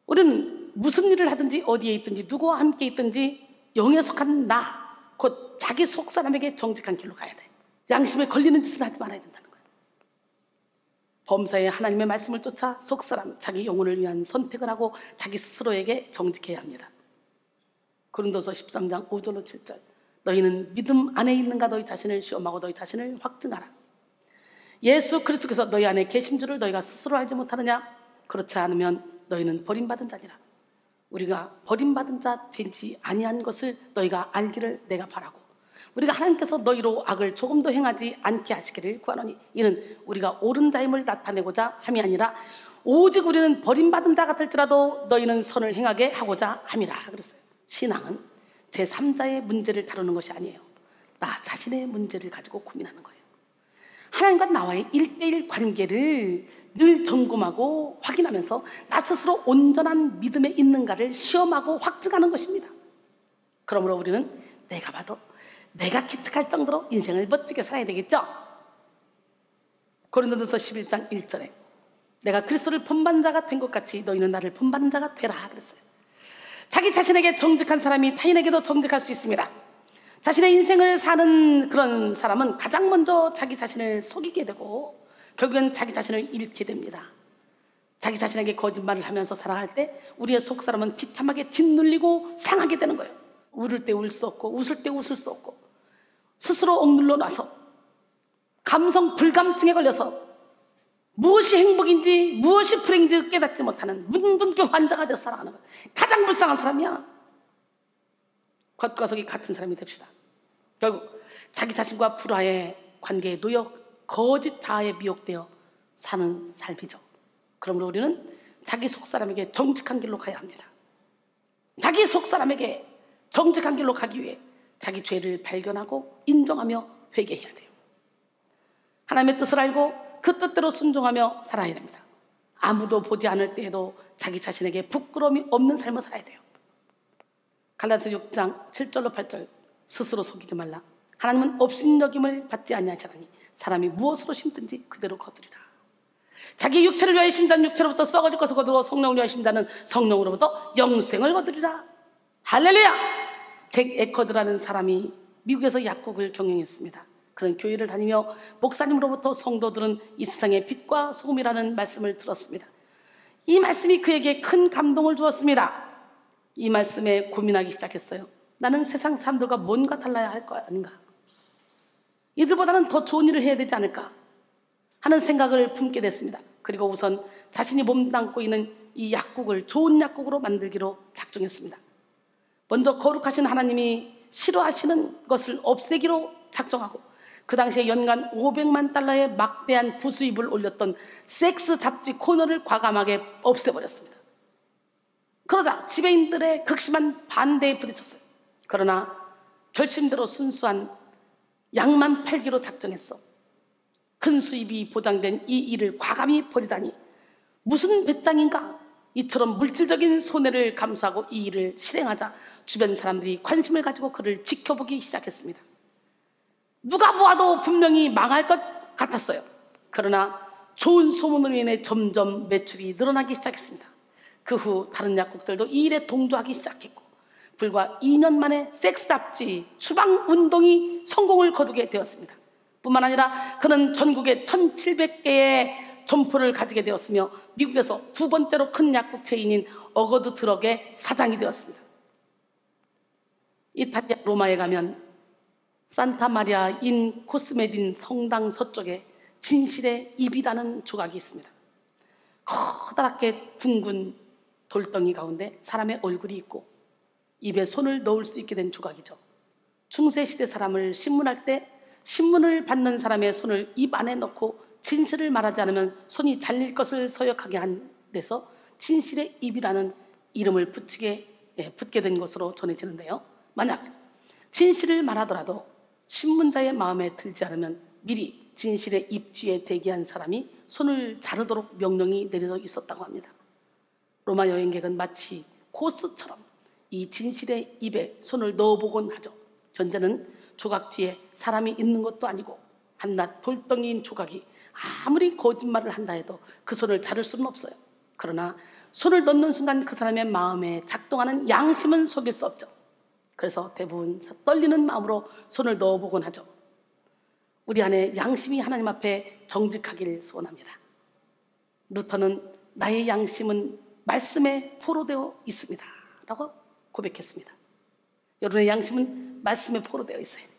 우리는 무슨 일을 하든지 어디에 있든지 누구와 함께 있든지 영에 속한 나, 곧 자기 속사람에게 정직한 길로 가야 돼. 양심에 걸리는 짓을 하지 말아야 된다는 거예요. 범사에 하나님의 말씀을 쫓아 속사람, 자기 영혼을 위한 선택을 하고 자기 스스로에게 정직해야 합니다. 고린도서 13장 5절로 7절. 너희는 믿음 안에 있는가 너희 자신을 시험하고 너희 자신을 확증하라. 예수 그리스도께서 너희 안에 계신 줄을 너희가 스스로 알지 못하느냐? 그렇지 않으면 너희는 버림받은 자니라. 우리가 버림받은 자 되지 아니한 것을 너희가 알기를 내가 바라고 우리가 하나님께서 너희로 악을 조금도 행하지 않게 하시기를 구하노니 이는 우리가 옳은 자임을 나타내고자 함이 아니라 오직 우리는 버림받은 자 같을지라도 너희는 선을 행하게 하고자 함이라 그랬어요. 신앙은 제3자의 문제를 다루는 것이 아니에요. 나 자신의 문제를 가지고 고민하는 거예요. 하나님과 나와의 1:1 관계를 늘 점검하고 확인하면서 나 스스로 온전한 믿음에 있는가를 시험하고 확증하는 것입니다. 그러므로 우리는 내가 봐도 내가 기특할 정도로 인생을 멋지게 살아야 되겠죠. 고린도전서 11장 1절에 내가 그리스도를 본받는 자가 된 것 같이 너희는 나를 본받는 자가 되라 그랬어요. 자기 자신에게 정직한 사람이 타인에게도 정직할 수 있습니다. 자신의 인생을 사는 그런 사람은 가장 먼저 자기 자신을 속이게 되고 결국엔 자기 자신을 잃게 됩니다. 자기 자신에게 거짓말을 하면서 살아갈 때 우리의 속사람은 비참하게 짓눌리고 상하게 되는 거예요. 울을 때 울 수 없고 웃을 때 웃을 수 없고 스스로 억눌러 놔서 감성 불감증에 걸려서 무엇이 행복인지 무엇이 불행인지 깨닫지 못하는 문둥병 환자가 돼서 살아가는 거예요. 가장 불쌍한 사람이야. 겉과 속이 같은 사람이 됩시다. 결국 자기 자신과 불화의 관계에 놓여 거짓 자아에 미혹되어 사는 삶이죠. 그러므로 우리는 자기 속사람에게 정직한 길로 가야 합니다. 자기 속사람에게 정직한 길로 가기 위해 자기 죄를 발견하고 인정하며 회개해야 돼요. 하나님의 뜻을 알고 그 뜻대로 순종하며 살아야 됩니다. 아무도 보지 않을 때에도 자기 자신에게 부끄러움이 없는 삶을 살아야 돼요. 갈라디아서 6장 7절로 8절 스스로 속이지 말라. 하나님은 업신여김을 받지 아니하시나니 사람이 무엇으로 심든지 그대로 거두리라. 자기 육체를 위하여 심자는 육체로부터 썩어질 것을 거두고 성령을 위하여 심자는 성령으로부터 영생을 거두리라. 할렐루야. 잭 에커드라는 사람이 미국에서 약국을 경영했습니다. 그런 교회를 다니며 목사님으로부터 성도들은 이 세상의 빛과 소금이라는 말씀을 들었습니다. 이 말씀이 그에게 큰 감동을 주었습니다. 이 말씀에 고민하기 시작했어요. 나는 세상 사람들과 뭔가 달라야 할 거 아닌가? 이들보다는 더 좋은 일을 해야 되지 않을까? 하는 생각을 품게 됐습니다. 그리고 우선 자신이 몸담고 있는 이 약국을 좋은 약국으로 만들기로 작정했습니다. 먼저 거룩하신 하나님이 싫어하시는 것을 없애기로 작정하고 그 당시에 연간 500만 달러의 막대한 부수입을 올렸던 섹스 잡지 코너를 과감하게 없애버렸습니다. 그러자 지배인들의 극심한 반대에 부딪혔어요. 그러나 결심대로 순수한 양만 팔기로 작정했어. 큰 수입이 보장된 이 일을 과감히 버리다니 무슨 배짱인가? 이처럼 물질적인 손해를 감수하고 이 일을 실행하자 주변 사람들이 관심을 가지고 그를 지켜보기 시작했습니다. 누가 보아도 분명히 망할 것 같았어요. 그러나 좋은 소문으로 인해 점점 매출이 늘어나기 시작했습니다. 그 후 다른 약국들도 이 일에 동조하기 시작했고 불과 2년 만에 섹스 잡지 추방 운동이 성공을 거두게 되었습니다. 뿐만 아니라 그는 전국에 1700개의 점포를 가지게 되었으며 미국에서 두 번째로 큰 약국 체인인 어거드 드럭의 사장이 되었습니다. 이탈리아 로마에 가면 산타 마리아 인 코스메딘 성당 서쪽에 진실의 입이라는 조각이 있습니다. 커다랗게 둥근 돌덩이 가운데 사람의 얼굴이 있고 입에 손을 넣을 수 있게 된 조각이죠. 중세시대 사람을 신문할 때 신문을 받는 사람의 손을 입 안에 넣고 진실을 말하지 않으면 손이 잘릴 것을 서역하게 한 데서 진실의 입이라는 이름을 붙게 된 것으로 전해지는데요. 만약 진실을 말하더라도 신문자의 마음에 들지 않으면 미리 진실의 입 뒤에 대기한 사람이 손을 자르도록 명령이 내려져 있었다고 합니다. 로마 여행객은 마치 고스처럼 이 진실의 입에 손을 넣어보곤 하죠. 현재는 조각 뒤에 사람이 있는 것도 아니고 한낱 돌덩이인 조각이 아무리 거짓말을 한다 해도 그 손을 자를 수는 없어요. 그러나 손을 넣는 순간 그 사람의 마음에 작동하는 양심은 속일 수 없죠. 그래서 대부분 떨리는 마음으로 손을 넣어보곤 하죠. 우리 안에 양심이 하나님 앞에 정직하기를 소원합니다. 루터는 나의 양심은 말씀에 포로되어 있습니다 라고 고백했습니다. 여러분의 양심은 말씀에 포로되어 있어야 돼요.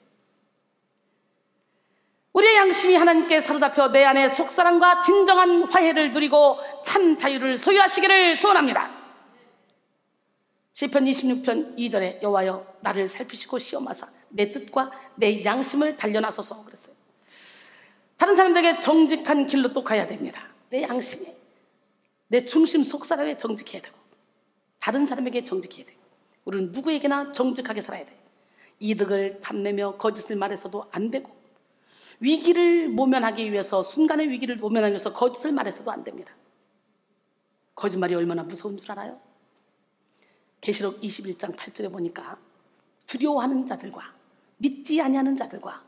우리의 양심이 하나님께 사로잡혀 내 안에 속사랑과 진정한 화해를 누리고 참 자유를 소유하시기를 소원합니다. 시편 26편 2절에 여호와여 나를 살피시고 시험하사 내 뜻과 내 양심을 단련하소서 그랬어요. 다른 사람들에게 정직한 길로 또 가야 됩니다. 내 양심에, 내 중심 속사람에 정직해야 되고 다른 사람에게 정직해야 돼요. 우리는 누구에게나 정직하게 살아야 돼요. 이득을 탐내며 거짓을 말해서도 안 되고 위기를 모면하기 위해서, 순간의 위기를 모면하기 위해서 거짓을 말해서도 안 됩니다. 거짓말이 얼마나 무서운 줄 알아요? 계시록 21장 8절에 보니까 두려워하는 자들과 믿지 아니하는 자들과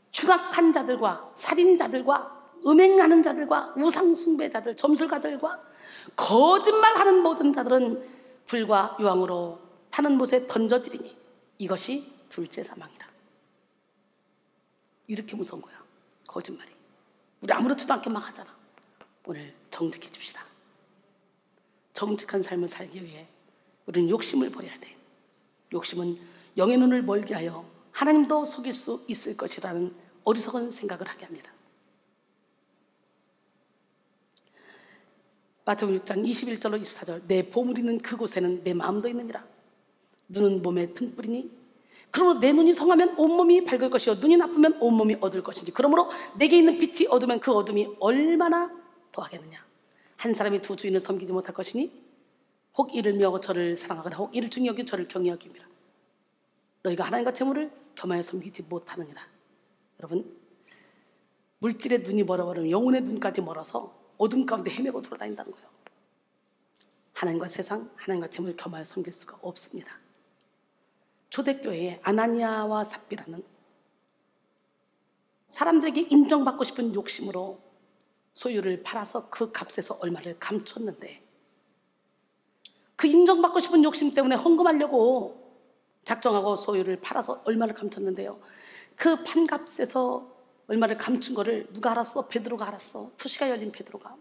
추악한 자들과 살인자들과 음행하는 자들과 우상숭배자들, 점술가들과 거짓말하는 모든 자들은 불과 유황으로 타는 못에 던져지리니 이것이 둘째 사망이라. 이렇게 무서운 거야, 거짓말이. 우리 아무렇지도 않게 막 하잖아. 오늘 정직해 줍시다. 정직한 삶을 살기 위해 우리는 욕심을 버려야 돼. 욕심은 영의 눈을 멀게 하여 하나님도 속일 수 있을 것이라는 어리석은 생각을 하게 합니다. 마태복음 6장 21절로 24절 내 보물이 있는 그곳에는 내 마음도 있느니라. 눈은 몸의 등불이니 그러므로 내 눈이 성하면 온몸이 밝을 것이요 눈이 나쁘면 온몸이 어두울 것인지 그러므로 내게 있는 빛이 어두면 그 어둠이 얼마나 더하겠느냐. 한 사람이 두 주인을 섬기지 못할 것이니 혹 이를 미워하고 저를 사랑하거나 혹 이를 중히 여기고 저를 경히 여김이라. 너희가 하나님과 재물을 겸하여 섬기지 못하느니라. 여러분, 물질의 눈이 멀어버리면 영혼의 눈까지 멀어서 어둠 가운데 헤매고 돌아다닌다는 거예요. 하나님과 세상, 하나님과 재물을 겸하여 섬길 수가 없습니다. 초대교회에 아나니아와 삽비라는 사람들에게 인정받고 싶은 욕심으로 소유를 팔아서 그 값에서 얼마를 감췄는데, 그 인정받고 싶은 욕심 때문에 헌금하려고 작정하고 소유를 팔아서 얼마를 감췄는데요, 그 판값에서 얼마를 감춘 거를 누가 알았어? 베드로가 알았어. 투시가 열린 베드로가.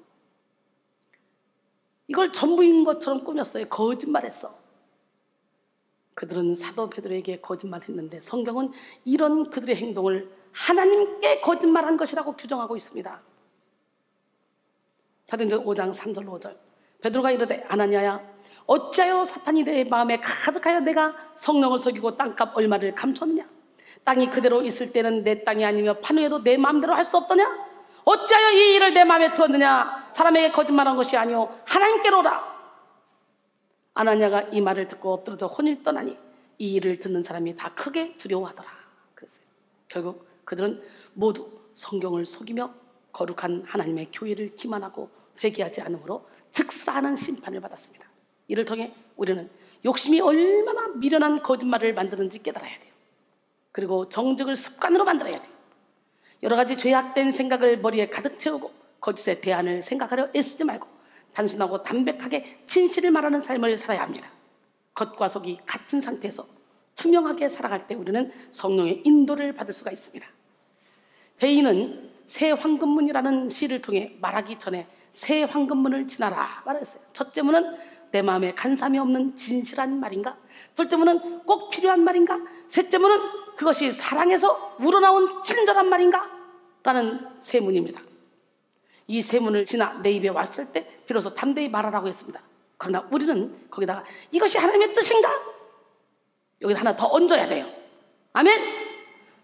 이걸 전부인 것처럼 꾸몄어요. 거짓말했어. 그들은 사도 베드로에게 거짓말했는데 성경은 이런 그들의 행동을 하나님께 거짓말한 것이라고 규정하고 있습니다. 사도행전 5장 3절로 5절 베드로가 이르되 아나니아야 어찌하여 사탄이 내 마음에 가득하여 내가 성령을 속이고 땅값 얼마를 감췄느냐. 땅이 그대로 있을 때는 내 땅이 아니며 판후에도 내 마음대로 할 수 없더냐. 어찌하여 이 일을 내 마음에 두었느냐. 사람에게 거짓말한 것이 아니오 하나님께로라. 아나니아가 이 말을 듣고 엎드러져 혼을 떠나니 이 일을 듣는 사람이 다 크게 두려워하더라. 그랬어요. 결국 그들은 모두 성경을 속이며 거룩한 하나님의 교회를 기만하고 회개하지 않으므로 즉사하는 심판을 받았습니다. 이를 통해 우리는 욕심이 얼마나 미련한 거짓말을 만드는지 깨달아야 돼요. 그리고 정직을 습관으로 만들어야 돼요. 여러 가지 죄악된 생각을 머리에 가득 채우고 거짓의 대안을 생각하려 애쓰지 말고 단순하고 담백하게 진실을 말하는 삶을 살아야 합니다. 겉과 속이 같은 상태에서 투명하게 살아갈 때 우리는 성령의 인도를 받을 수가 있습니다. 대인은 새 황금문이라는 시를 통해 말하기 전에 새 황금문을 지나라 말했어요. 첫째 문은 내 마음에 간삼이 없는 진실한 말인가? 둘째 문은 꼭 필요한 말인가? 셋째 문은 그것이 사랑에서 우러나온 친절한 말인가? 라는 세 문입니다. 이 세 문을 지나 내 입에 왔을 때 비로소 담대히 말하라고 했습니다. 그러나 우리는 거기다가 이것이 하나님의 뜻인가? 여기다 하나 더 얹어야 돼요. 아멘.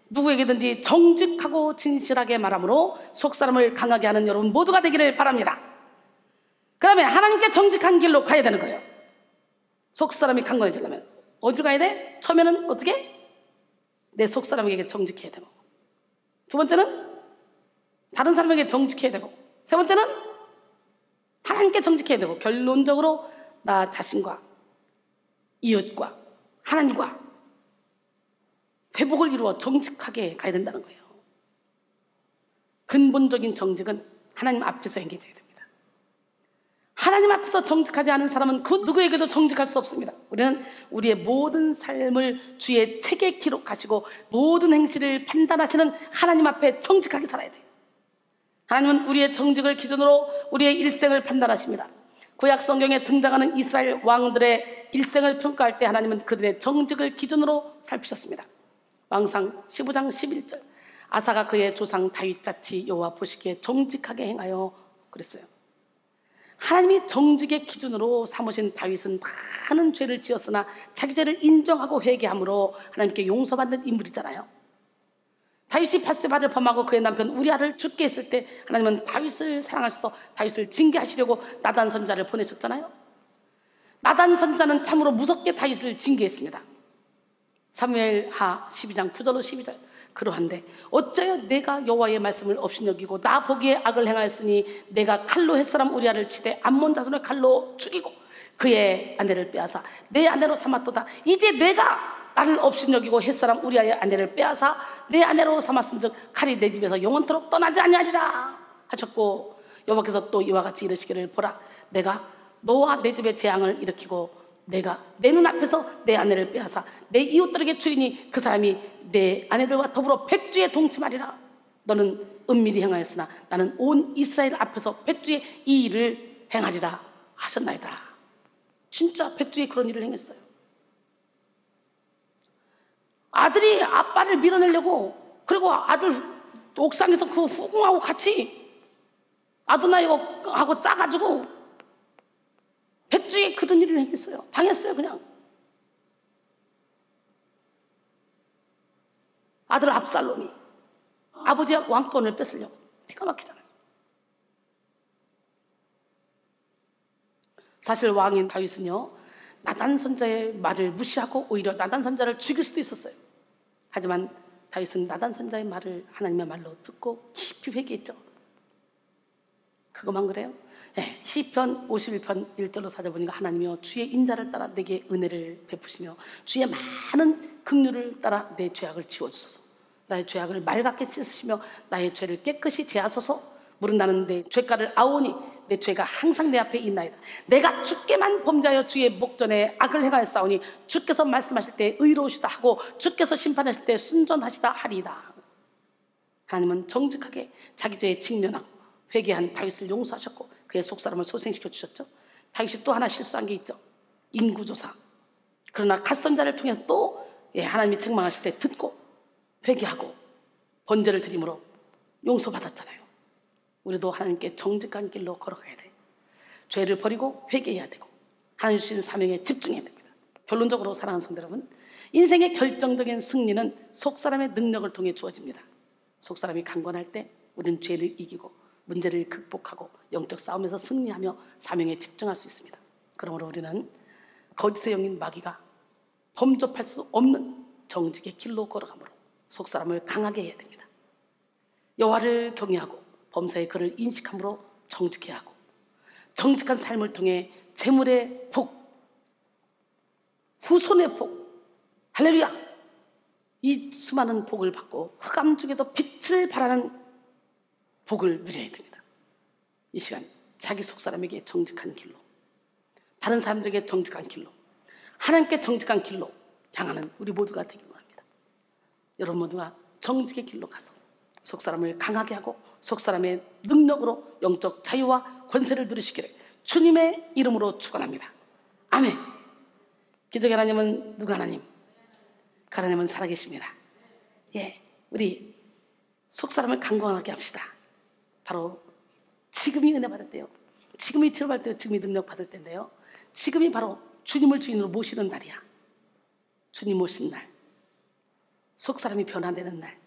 누구에게든지 정직하고 진실하게 말함으로 속사람을 강하게 하는 여러분 모두가 되기를 바랍니다. 그 다음에 하나님께 정직한 길로 가야 되는 거예요. 속사람이 강건해지려면 어디로 가야 돼? 처음에는 어떻게? 내 속사람에게 정직해야 되고, 두 번째는 다른 사람에게 정직해야 되고, 세 번째는 하나님께 정직해야 되고, 결론적으로 나 자신과 이웃과 하나님과 회복을 이루어 정직하게 가야 된다는 거예요. 근본적인 정직은 하나님 앞에서 행해져야 됩니다. 하나님 앞에서 정직하지 않은 사람은 그 누구에게도 정직할 수 없습니다. 우리는 우리의 모든 삶을 주의 책에 기록하시고 모든 행실을 판단하시는 하나님 앞에 정직하게 살아야 돼요. 하나님은 우리의 정직을 기준으로 우리의 일생을 판단하십니다. 구약 성경에 등장하는 이스라엘 왕들의 일생을 평가할 때 하나님은 그들의 정직을 기준으로 살피셨습니다. 왕상 15장 11절, 아사가 그의 조상 다윗같이 여호와 보시기에 정직하게 행하여 그랬어요. 하나님이 정직의 기준으로 삼으신 다윗은 많은 죄를 지었으나 자기 죄를 인정하고 회개함으로 하나님께 용서받는 인물이잖아요. 다윗이 밧세바를 범하고 그의 남편 우리아를 죽게 했을 때 하나님은 다윗을 사랑하셔서 다윗을 징계하시려고 나단 선지자를 보내셨잖아요. 나단 선지자는 참으로 무섭게 다윗을 징계했습니다. 사무엘하 12장 9절로 12절, 그러한데 어쩌여 내가 여호와의 말씀을 없이 여기고 나 보기에 악을 행하였으니 내가 칼로 햇사람 우리아를 치되 암몬 자손을 칼로 죽이고 그의 아내를 빼앗아 내 아내로 삼았도다. 이제 내가 나를 없이 여기고 햇사람 우리아의 아내를 빼앗아 내 아내로 삼았은즉 칼이 내 집에서 영원토록 떠나지 아니하리라 하셨고, 여호와께서 또 이와 같이 이르시기를 보라, 내가 너와 내 집에 재앙을 일으키고 내가 내 눈앞에서 내 아내를 빼앗아 내 이웃들에게 주리니 그 사람이 내 아내들과 더불어 백주에 동침하리라. 너는 은밀히 행하였으나 나는 온 이스라엘 앞에서 백주에 이 일을 행하리라 하셨나이다. 진짜 백주에 그런 일을 행했어요. 아들이 아빠를 밀어내려고, 그리고 아들 옥상에서 그 후궁하고 같이 아도나이하고 짜가지고 백주에 그런 일을 행했어요. 당했어요. 그냥 아들 압살롬이 아버지의 왕권을 뺏으려고 기가 막히잖아요. 사실 왕인 다윗은요, 나단 선자의 말을 무시하고 오히려 나단 선자를 죽일 수도 있었어요. 하지만 다윗은 나단 선자의 말을 하나님의 말로 듣고 깊이 회개했죠. 그것만 그래요? 네, 시편 51편 1절로 찾아보니까 하나님이여 주의 인자를 따라 내게 은혜를 베푸시며 주의 많은 긍휼을 따라 내 죄악을 지워주소서. 나의 죄악을 맑게 씻으시며 나의 죄를 깨끗이 제하소서. 물은 나는 내 죄가를 아오니 내 죄가 항상 내 앞에 있나이다. 내가 주께만 범죄하여 주의 목전에 악을 행하였사오니 주께서 말씀하실 때 의로우시다 하고 주께서 심판하실 때 순전하시다 하리이다. 하나님은 정직하게 자기 죄에 직면하고 회개한 다윗을 용서하셨고 그의 속사람을 소생시켜 주셨죠. 다윗이 또 하나 실수한 게 있죠. 인구조사. 그러나 갓선자를 통해서 또 하나님이 책망하실 때 듣고 회개하고 번제를 드림으로 용서받았잖아요. 우리도 하나님께 정직한 길로 걸어가야 돼요. 죄를 버리고 회개해야 되고 하나님 주신 사명에 집중해야 됩니다. 결론적으로 사랑하는 성도 여러분, 인생의 결정적인 승리는 속사람의 능력을 통해 주어집니다. 속사람이 강건할 때 우리는 죄를 이기고 문제를 극복하고 영적 싸움에서 승리하며 사명에 집중할 수 있습니다. 그러므로 우리는 거짓의 영인 마귀가 범접할 수 없는 정직의 길로 걸어가므로 속사람을 강하게 해야 됩니다. 여호와를 경외하고 범사의 그를 인식함으로 정직해야 하고, 정직한 삶을 통해 재물의 복, 후손의 복, 할렐루야, 이 수많은 복을 받고 흑암 중에도 빛을 발하는 복을 누려야 됩니다. 이 시간 자기 속사람에게 정직한 길로, 다른 사람들에게 정직한 길로, 하나님께 정직한 길로 향하는 우리 모두가 되기를 원합니다. 여러분 모두가 정직의 길로 가서 속사람을 강하게 하고 속사람의 능력으로 영적 자유와 권세를 누리시기를 주님의 이름으로 축원합니다. 아멘. 기적의 하나님은 누구 하나님? 그 하나님은 살아계십니다. 우리 속사람을 강건하게 합시다. 바로 지금이 은혜 받을 때요, 지금이 치료받을 때요, 지금이 능력 받을 때인데요, 지금이 바로 주님을 주인으로 모시는 날이야. 주님 모시는 날, 속사람이 변화되는 날,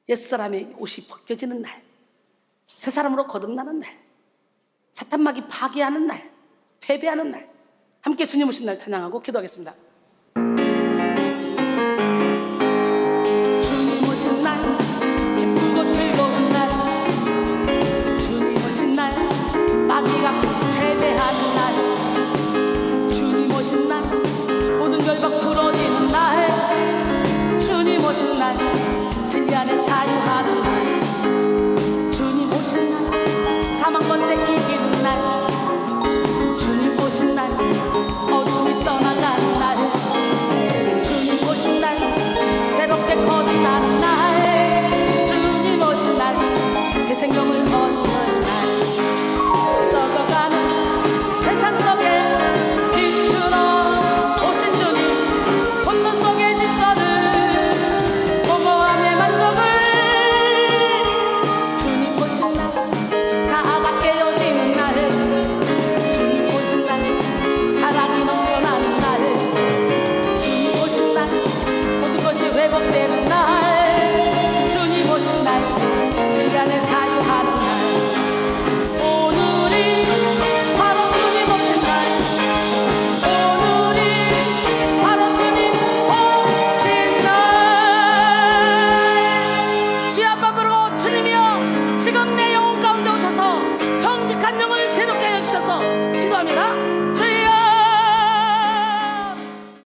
옛사람의 옷이 벗겨지는 날, 새사람으로 거듭나는 날, 사탄막이 파괴하는 날, 패배하는 날, 함께 주님 오신 날 찬양하고 기도하겠습니다.